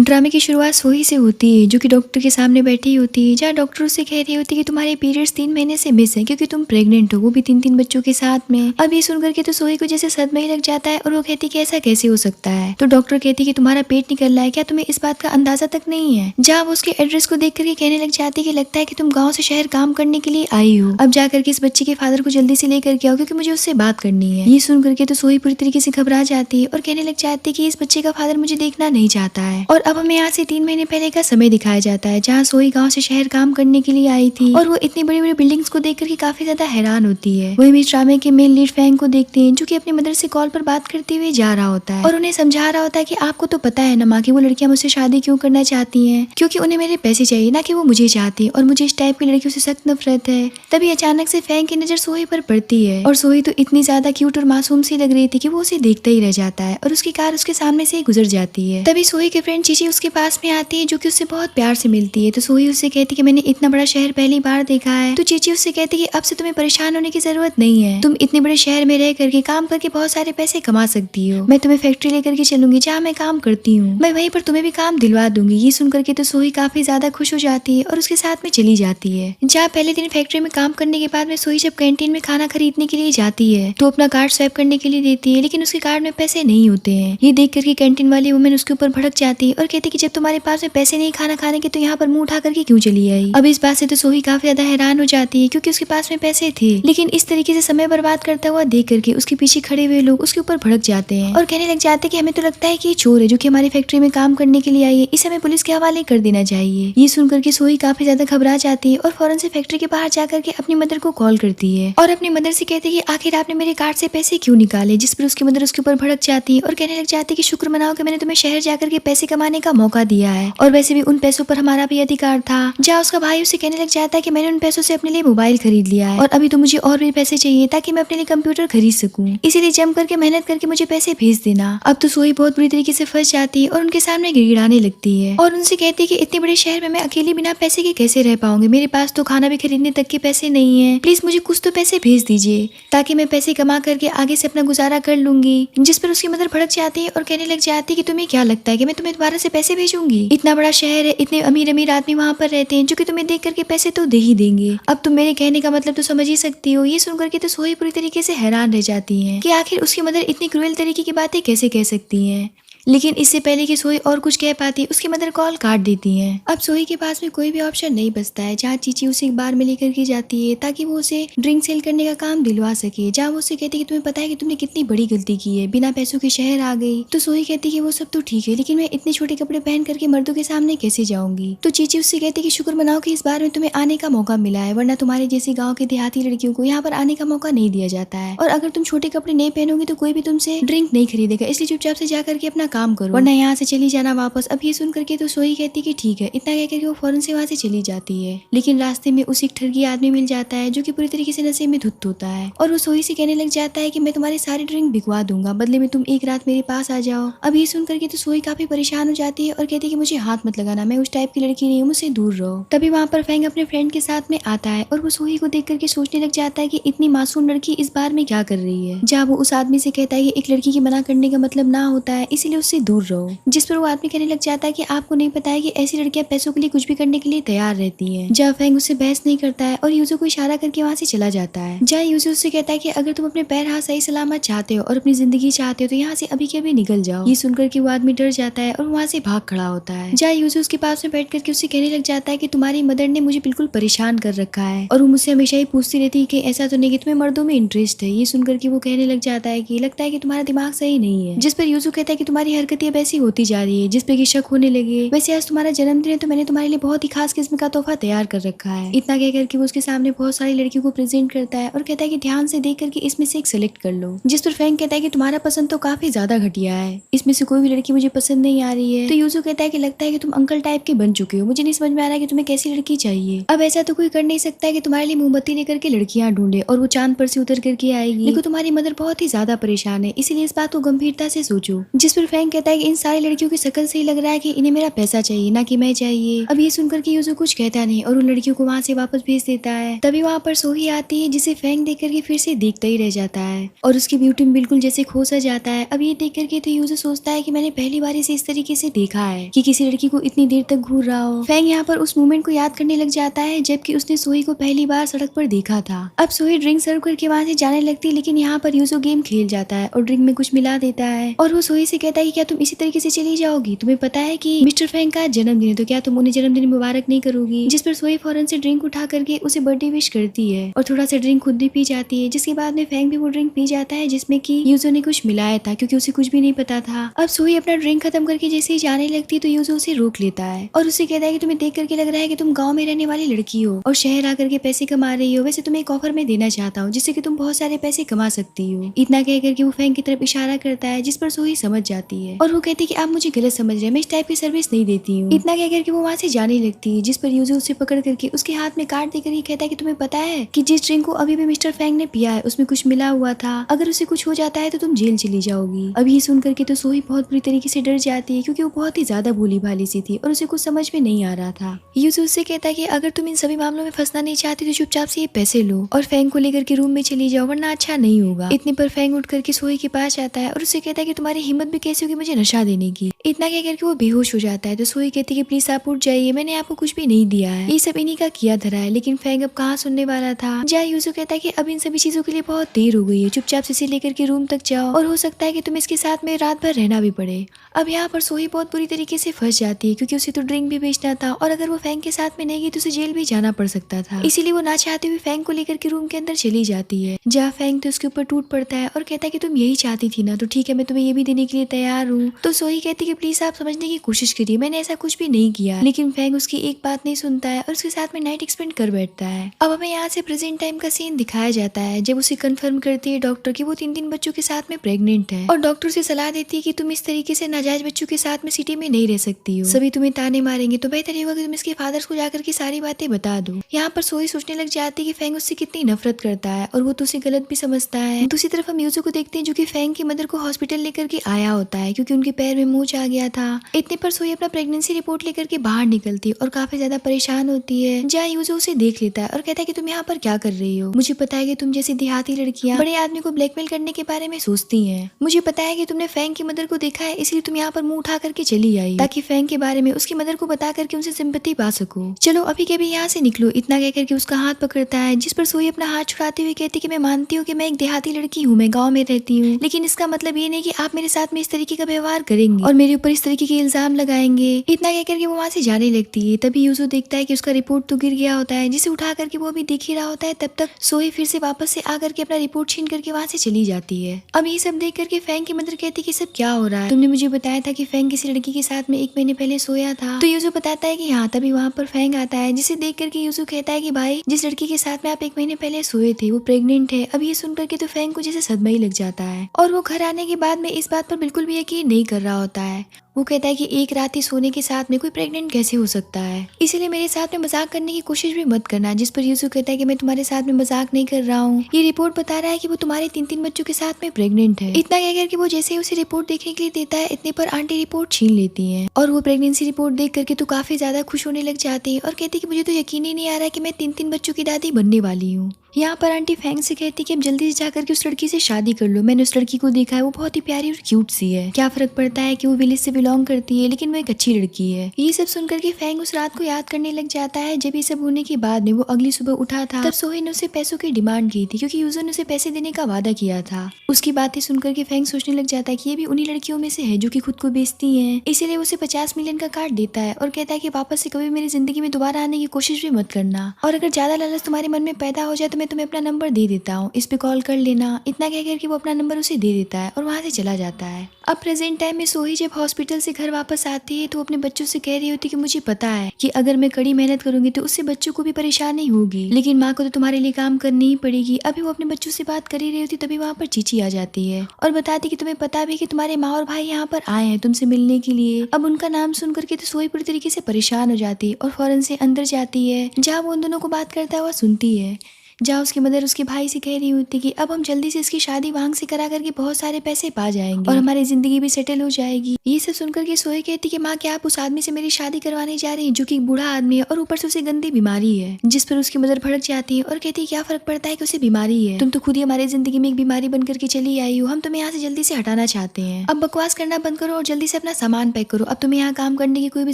ड्रामे की शुरुआत सोही से होती है जो कि डॉक्टर के सामने बैठी होती है, जहाँ डॉक्टर उससे कह रही होती है कि तुम्हारे पीरियड्स 3 महीने से मिस है क्योंकि तुम प्रेग्नेंट हो, वो भी 3-3 बच्चों के साथ में। अब ये सुनकर के तो सोही को जैसे सदमा ही लग जाता है और वो कहती है कि ऐसा कैसे हो सकता है। तो डॉक्टर कहती है कि तुम्हारा पेट निकल रहा है, क्या तुम्हें इस बात का अंदाजा तक नहीं है। जहाँ वो उसके एड्रेस को देख करके कहने लग जाती है कि लगता है कि तुम गाँव से शहर काम करने के लिए आई हो, अब जाकर के इस बच्चे के फादर को जल्दी से लेकर के आओ क्योंकि मुझे उससे बात करनी है। ये सुन करके तो सोही पूरी तरीके से घबरा जाती है और कहने लग जाती है कि इस बच्चे का फादर मुझे देखना नहीं चाहता है। और अब हमें यहाँ से 3 महीने पहले का समय दिखाया जाता है जहाँ सोही गांव से शहर काम करने के लिए आई थी और वो इतनी बड़ी बड़ी बिल्डिंग्स को देख करके काफी ज्यादा हैरान होती है। वही भी ड्रामे के मेन लीड फैंग को देखते हैं जो कि अपनी मदर से कॉल पर बात करते हुए जा रहा होता है और उन्हें समझा रहा होता है कि आपको तो पता है ना माँ की वो लड़कियां मुझसे शादी क्यों करना चाहती हैं, क्योंकि उन्हें मेरे पैसे चाहिए ना कि वो मुझे चाहती और मुझे इस टाइप की लड़कियों से सख्त नफरत है। तभी अचानक से फैंग की नजर सोही पर पड़ती है और सोही तो इतनी ज्यादा क्यूट और मासूम सी लग रही थी कि वो उसे देखता ही रह जाता है और उसकी कार उसके सामने से गुजर जाती है। तभी सोही की फ्रेंड चीची उसके पास में आती है जो कि उससे बहुत प्यार से मिलती है। तो सोही उससे कहती है कि मैंने इतना बड़ा शहर पहली बार देखा है। तो चीची उससे कहती है कि अब से तुम्हें परेशान होने की जरूरत नहीं है, तुम इतने बड़े शहर में रह करके काम करके बहुत सारे पैसे कमा सकती हो। मैं तुम्हें फैक्ट्री लेकर के चलूंगी जहाँ मैं काम करती हूँ, मैं वहीं पर तुम्हें भी काम दिलवा दूंगी। ये सुन करके तो सोही काफी ज्यादा खुश हो जाती है और उसके साथ में चली जाती है। जहाँ पहले दिन फैक्ट्री में काम करने के बाद में सोही जब कैंटीन में खाना खरीदने के लिए जाती है तो अपना कार्ड स्वैप करने के लिए देती है, लेकिन उसके कार्ड में पैसे नहीं होते हैं। ये देख करके कैंटीन वाली वुमेन उसके ऊपर भड़क जाती है और कहती है कि जब तुम्हारे पास में पैसे नहीं खाना खाने के तो यहाँ पर मुंह उठा करके क्यों चली आई। अब इस बात से तो सोही काफी ज्यादा हैरान हो जाती है क्योंकि उसके पास में पैसे थे, लेकिन इस तरीके से समय बर्बाद करता हुआ देख करके उसके पीछे खड़े हुए लोग उसके ऊपर भड़क जाते हैं और कहने लग जाते हैं कि हमें तो लगता है कि ये चोर है जो कि हमारी फैक्ट्री में काम करने के लिए आई है, इसे हमें पुलिस के हवाले कर देना चाहिए। ये सुनकर के सोही काफी ज्यादा घबरा जाती है और फौरन से फैक्ट्री के बाहर जाकर के अपनी मदर को कॉल करती है और अपनी मदर से कहती है कि आखिर आपने मेरे कार्ड से पैसे क्यों निकाले। जिस पर उसकी मदर उसके ऊपर भड़क जाती है और कहने लग जाती है कि शुक्र मनाओ कि मैंने तुम्हें शहर जाकर के पैसे कमाने का मौका दिया है, और वैसे भी उन पैसों पर हमारा भी अधिकार था। जहाँ उसका भाई उसे कहने लग जाता है कि मैंने उन पैसों से अपने लिए मोबाइल खरीद लिया है और अभी तो मुझे और भी पैसे चाहिए ताकि मैं अपने लिए कंप्यूटर खरीद सकूं, इसीलिए जम करके मेहनत करके मुझे पैसे भेज देना। अब तो सोही बहुत बुरी तरीके से फंस जाती है और उनके सामने गिड़गिड़ाने लगती है और उनसे कहती है कि इतने बड़े शहर में मैं अकेली बिना पैसे के कैसे रह पाऊंगी, मेरे पास तो खाना भी खरीदने तक के पैसे नहीं है, प्लीज मुझे कुछ तो पैसे भेज दीजिए ताकि मैं पैसे कमा करके आगे से अपना गुजारा कर लूंगी। जिस पर उसकी मदर भड़क जाती है और कहने लग जाती है कि तुम्हें क्या लगता है कि मैं तुम्हें दोबारा से पैसे भेजूंगी, इतना बड़ा शहर है, इतने अमीर अमीर आदमी वहाँ पर रहते हैं जो कि तुम्हें देख करके पैसे तो दे ही देंगे, अब तुम मेरे कहने का मतलब तो समझ ही सकती हो। ये सुनकर के तो सोही पूरी तरीके से हैरान रह जाती है कि आखिर उसकी मदर इतनी क्रूएल तरीके की बातें कैसे कह सकती है। लेकिन इससे पहले कि सोही और कुछ कह पाती उसकी मदर कॉल काट देती है। अब सोही के पास में कोई भी ऑप्शन नहीं बचता है जहाँ चीची उसे एक बार में लेकर के जाती है ताकि वो उसे ड्रिंक सेल करने का काम दिलवा सके, जहाँ वो उसे कहती है कि तुम्हें पता है कि तुमने कितनी बड़ी गलती की है, बिना पैसों के शहर आ गई। तो सोही कहती है कि वो सब तो ठीक है, लेकिन मैं इतने छोटे कपड़े पहन करके मर्दों के सामने कैसे जाऊंगी। तो चीची उससे कहती है कि शुक्र मनाओ कि इस बार में तुम्हें आने का मौका मिला है, वरना तुम्हारे जैसी गाँव की देहाती लड़कियों को यहाँ पर आने का मौका नहीं दिया जाता है, और अगर तुम छोटे कपड़े नहीं पहनोगी तो कोई भी तुमसे ड्रिंक नहीं खरीदेगा, इसलिए चुपचाप से जाकर के अपना काम करो वरना यहाँ से चली जाना वापस। अब ये सुन करके तो सोही कहती कि ठीक है, इतना कह करके वो फौरन से वहाँ से चली जाती है। लेकिन रास्ते में उसे एक ठगी आदमी मिल जाता है जो कि पूरी तरीके से नशे में धुत होता है और वो सोही से कहने लग जाता है कि मैं तुम्हारी सारी ड्रिंक बिकवा दूंगा, बदले में तुम एक रात मेरे पास आ जाओ। अब ये सुन करके तो सोही काफी परेशान हो जाती है और कहती है कि मुझे हाथ मत लगाना, मैं उस टाइप की लड़की नहीं हूँ, मुझसे दूर रहो। तभी वहाँ पर फैंग अपने फ्रेंड के साथ में आता है और वो सोही को देख करके सोचने लग जाता है कि इतनी मासूम लड़की इस बार में क्या कर रही है। जहाँ वो उस आदमी से कहता है कि एक लड़की की मना करने का मतलब ना होता है, इसीलिए उससे दूर रहो। जिस पर वो आदमी कहने लग जाता है कि आपको नहीं पता है कि ऐसी लड़कियां पैसों के लिए कुछ भी करने के लिए तैयार रहती हैं। जहाँ फैंग उससे बहस नहीं करता है और यूजो को इशारा करके वहाँ से चला जाता है। जहाँ यूजो उससे कहता है कि अगर तुम अपने पैर हाथ सही सलामत चाहते हो और अपनी जिंदगी चाहते हो तो यहाँ से अभी के अभी निकल जाओ। ये सुनकर के वो आदमी डर जाता है और वहाँ से भाग खड़ा होता है। जहाँ यूजो उसके पास में बैठ करके उससे कहने लग जाता है कि तुम्हारी मदर ने मुझे बिल्कुल परेशान कर रखा है और वो मुझसे हमेशा ही पूछती रहती है कि ऐसा तो नहीं कि तुम्हें मर्दों में इंटरेस्ट है। ये सुनकर के वो कहने लग जाता है कि लगता है कि तुम्हारा दिमाग सही नहीं है। जिस पर यूजो कहता है कि तुम्हारी हरकतें अब ऐसी होती जा रही है जिस पे शक होने लगे, वैसे आज तुम्हारा जन्मदिन है तो मैंने तुम्हारे लिए बहुत ही खास किस्म का तोहफा तैयार कर रखा है। इतना कह करके वो उसके सामने बहुत सारी लड़कियों को प्रेजेंट करता है और कहता है कि ध्यान से देख करके इसमें से एक सेलेक्ट कर लो। जिस पर फैंग कहता है कि तुम्हारा पसंद तो काफी ज्यादा घटिया है, इसमें से कोई भी लड़की मुझे पसंद नहीं आ रही है। तो यूजो कहता है कि लगता है कि तुम अंकल टाइप के बन चुके हो, मुझे नहीं समझ में आ रहा है कि तुम्हें कैसी लड़की चाहिए। अब ऐसा तो कोई कर नहीं सकता है कि तुम्हारे लिए मोमबत्ती लेकर के लड़कियां ढूंढे और वो चांद पर से उतर करके आएगी। देखो तुम्हारी मदर बहुत ही ज्यादा परेशान है, इसीलिए इस बात को गंभीरता से सोचो। जिस पर फैंग फैंग कहता है कि इन सारी लड़कियों की शक्ल से ही लग रहा है कि इन्हें मेरा पैसा चाहिए ना कि मैं चाहिए। अब ये सुनकर के यूजो कुछ कहता नहीं और उन लड़कियों को वहाँ से वापस भेज देता है। तभी वहाँ पर सोही आती है जिसे फैंग देख करके फिर से देखता ही रह जाता है और उसकी ब्यूटी में बिल्कुल जैसे खो सा जाता है। अब ये देख करके तो यूजो सोचता है कि मैंने पहली बार इसे इस तरीके से देखा है कि किसी लड़की को इतनी देर तक घूर रहा हो। फैंग यहाँ पर उस मोमेंट को याद करने लग जाता है जबकि उसने सोही को पहली बार सड़क पर देखा था। अब सोही ड्रिंक सर्व करके वहाँ से जाने लगती है लेकिन यहाँ पर यूजो गेम खेल जाता है और ड्रिंक में कुछ मिला देता है और वो सोही से कहता है कि क्या तुम इसी तरीके से चली जाओगी? तुम्हें पता है कि मिस्टर फैंग का जन्मदिन है तो क्या तुम उन्हें जन्मदिन मुबारक नहीं करोगी? जिस पर सोही फौरन से ड्रिंक उठा करके उसे बर्थडे विश करती है और थोड़ा सा ड्रिंक खुद भी पी जाती है, जिसके बाद में फैंग भी वो ड्रिंक पी जाता है जिसमें कि यूजो ने कुछ मिलाया था क्योंकि उसे कुछ भी नहीं पता था। अब सोही अपना ड्रिंक खत्म करके जैसे ही जाने लगती है तो यूजो उसे रोक लेता है और उसे कहता है कि तुम्हें देख करके लग रहा है कि तुम गाँव में रहने वाली लड़की हो और शहर आकर के पैसे कमा रही हो। वैसे तुम्हें एक ऑफर में देना चाहता हूँ जिससे कि तुम बहुत सारे पैसे कमा सकती हो। इतना कह करके वो फैंग की तरफ इशारा करता है जिस पर सोही समझ जाती है और वो कहती है कि आप मुझे गलत समझ रहे हैं, मैं इस टाइप की सर्विस नहीं देती हूँ। इतना कह करके वो वहाँ से जाने लगती है जिस पर यूजो उसे पकड़ करके उसके हाथ में काट देकर ये कहता है कि तुम्हें पता है कि जिस ड्रिंक को अभी भी मिस्टर फैंग ने पिया है उसमें कुछ मिला हुआ था, अगर उसे कुछ हो जाता है तो तुम जेल चली जाओगी। अब ये सुन करके तो सोही बहुत बुरी तरीके से डर जाती है क्योंकि वो बहुत ही ज्यादा भोली भाली सी थी और उसे कुछ समझ में नहीं आ रहा था। यूजो उससे कहता है कि अगर तुम इन सभी मामलों में फंसना नहीं चाहती तो चुपचाप से ये पैसे लो और फैंग को लेकर के रूम में चली जाओ वरना अच्छा नहीं होगा। इतने पर फैंग उठ करके सोही के पास आता है और उसे कहता है कि तुम्हारी हिम्मत भी कैसी होगी मुझे नशा देने की। इतना कह करके वो बेहोश हो जाता है तो सोही कहती है कि प्लीज आप उठ जाइए, मैंने आपको कुछ भी नहीं दिया है, ये सब इन्हीं का किया धरा है। लेकिन फैंग अब कहाँ सुनने वाला था। जहाँ यूजो कहता है कि अब इन सभी चीजों के लिए बहुत देर हो गई है, चुपचाप से इसे लेकर के रूम तक जाओ और हो सकता है कि तुम इसके साथ में रात भर रहना भी पड़े। अब यहाँ पर सोही बहुत बुरी तरीके से फंस जाती है क्योंकि उसे तो ड्रिंक भी बेचना था और अगर वो फैंग के साथ में नहीं गई तो उसे जेल भी जाना पड़ सकता था। इसीलिए वो ना चाहते हुए फैंग को लेकर के रूम के अंदर चली जाती है जहाँ फैंग तो उसके ऊपर टूट पड़ता है और कहता है कि तुम यही चाहती थी ना, तो ठीक है मैं तुम्हें ये भी देने के लिए तैयार हूँ। तो सोही कहती है कि प्लीज आप समझने की कोशिश करिए, मैंने ऐसा कुछ भी नहीं किया। लेकिन फैंग उसकी एक बात नहीं सुनता है और उसके साथ में नाइट एक्सपेंड कर बैठता है। अब हमें यहाँ से प्रेजेंट टाइम का सीन दिखाया जाता है जब उसे कंफर्म करती है डॉक्टर कि वो 3 बच्चों के साथ में प्रेग्नेंट है और डॉक्टर से सलाह देती है कि तुम इस तरीके से नाजायज बच्चों के साथ में सिटी में नहीं रह सकती हो, सभी तुम्हें ताने मारेंगे, तो बेहतर होगा कि तुम इसके फादर्स को जाकर के सारी बातें बता दो। यहाँ पर सोही सोचने लग जाती है कि फैंग उससे कितनी नफरत करता है और वो तो उसे गलत भी समझता है। दूसरी तरफ हम यूजो को देखते हैं जो कि फैंग की मदर को हॉस्पिटल लेकर के आया होता है क्योंकि उनके पैर में मोच आ गया था। इतने पर सोही अपना प्रेगनेंसी रिपोर्ट लेकर के बाहर निकलती है और काफी ज्यादा परेशान होती है। जहाँ यूजो उसे देख लेता है और कहता है कि तुम यहाँ पर क्या कर रही हो, मुझे पता है कि तुम जैसी देहाती लड़कियां बड़े आदमी को ब्लैकमेल करने के बारे में सोचती हैं। मुझे पता है कि तुमने फैंग की मदर को देखा है इसलिए तुम यहाँ पर मुंह उठा करके चली आई ताकि फैंग के बारे में उसकी मदर को बता करके उनसे सिंपैथी पा सको। चलो अभी के भी यहाँ से निकलो। इतना कह करके उसका हाथ पकड़ता है जिस पर सोही अपना हाथ छुड़ाते हुए कहती कि मैं मानती हूँ कि मैं एक देहाती लड़की हूँ, मैं गाँव में रहती हूँ, लेकिन इसका मतलब ये नहीं कि आप मेरे साथ में इस तरीके का व्यवहार करेंगे और मेरे ऊपर इस तरीके के इल्जाम लगाएंगे। इतना कह करके वो वहाँ से जाने लगती है। तभी यूजो देखता है कि उसका रिपोर्ट तो गिर गया होता है जिसे उठा करके वो अभी देख ही रहा होता है। तब तक सोही फिर से वापस से आकर के अपना रिपोर्ट छीन करके वहाँ से चली जाती है। अब ये सब देख करके फैंग की मदर कहती कि सब क्या हो रहा है, तुमने मुझे बताया था कि फैंग किसी लड़की के साथ में 1 महीने पहले सोया था। तो यूजो बताता है कि हाँ। तभी वहाँ पर फैंग आता है जिसे देख करके यूजो कहता है कि भाई जिस लड़की के साथ में आप 1 महीने पहले सोए थे वो प्रेग्नेंट है। अब ये सुन करके तो फैंग को जैसे सदमा ही लग जाता है और वो घर आने के बाद में इस बात पर बिल्कुल भी यकीन नहीं कर रहा होता है। वो कहता है कि एक रात ही सोने के साथ में कोई प्रेग्नेंट कैसे हो सकता है, इसीलिए मेरे साथ में मजाक करने की कोशिश भी मत करना। जिस पर यूसुफ कहता है कि मैं तुम्हारे साथ में मजाक नहीं कर रहा हूँ, ये रिपोर्ट बता रहा है कि वो तुम्हारे 3 बच्चों के साथ में प्रेग्नेंट है। इतना कहकर कि वो जैसे ही उसे रिपोर्ट देखने के लिए देता है इतने पर आंटी रिपोर्ट छीन लेती है और वो प्रेगनेंसी रिपोर्ट देख करके तो काफी ज्यादा खुश होने लग जाती है और कहती है कि मुझे तो यकीन ही नहीं आ रहा है कि मैं 3 बच्चों की दादी बनने वाली हूँ। यहाँ पर आंटी फैंग से कहती कि अब जल्दी से जाकर के उस लड़की से शादी कर लो, मैंने उस लड़की को देखा है, वो बहुत ही प्यारी और क्यूट सी है, क्या फर्क पड़ता है कि वो विलेज से बिलोंग करती है, लेकिन वो एक अच्छी लड़की है। ये सब सुनकर के फैंग उस रात को याद करने लग जाता है जब ये सब होने के बाद में वो अगली सुबह उठा था तब सोही ने उसे पैसों की डिमांड की थी क्योंकि यूजर ने उसे पैसे देने का वादा किया था। उसकी बातें सुनकर के फैंग सोचने लग जाता है कि ये भी उन्हीं लड़कियों में से है जो कि खुद को बेचती है, इसीलिए उसे 50 मिलियन का कार्ड देता है और कहता है कि वापस से कभी मेरी जिंदगी में दोबारा आने की कोशिश भी मत करना और अगर ज्यादा लालच तुम्हारे मन में पैदा हो जाए तो मैं तुम्हें अपना नंबर दे देता हूँ, इस पे कॉल कर लेना। इतना कहकर कि वो अपना नंबर उसे दे देता है और वहाँ से चला जाता है। अब प्रेजेंट टाइम में सोही जब हॉस्पिटल से घर वापस आती है तो अपने बच्चों से कह रही होती कि मुझे पता है कि अगर मैं कड़ी मेहनत करूंगी तो उससे बच्चों को भी परेशानी होगी, लेकिन माँ को तो तुम्हारे लिए काम करनी ही पड़ेगी। अभी वो अपने बच्चों से बात कर ही रही होती तभी वहाँ पर चीची आ जाती है और बताती कि तुम्हें पता भी कि तुम्हारे माँ और भाई यहाँ पर आए हैं तुमसे मिलने के लिए। अब उनका नाम सुन करके तो सोही पूरी तरीके से परेशान हो जाती है और फौरन से अंदर जाती है जहाँ वो उन दोनों को बात करता है वह सुनती है। जहाँ उसकी मदर उसके भाई से कह रही होती कि अब हम जल्दी से इसकी शादी वांग से करा करके बहुत सारे पैसे पा जाएंगे और हमारी जिंदगी भी सेटल हो जाएगी। ये सब सुनकर के सोहे कहती कि माँ क्या आप उस आदमी से मेरी शादी करवाने जा रही हैं जो कि बूढ़ा आदमी है और ऊपर से उसे गंदी बीमारी है। जिस पर उसकी मदर भड़क जाती है और कहती है क्या फर्क पड़ता है कि उसे बीमारी है, तुम तो खुद ही हमारी जिंदगी में एक बीमारी बन करके चली आई हो, हम तुम्हें यहाँ से जल्दी से हटाना चाहते हैं। अब बकवास करना बंद करो और जल्दी से अपना सामान पैक करो, अब तुम्हें यहाँ काम करने की कोई भी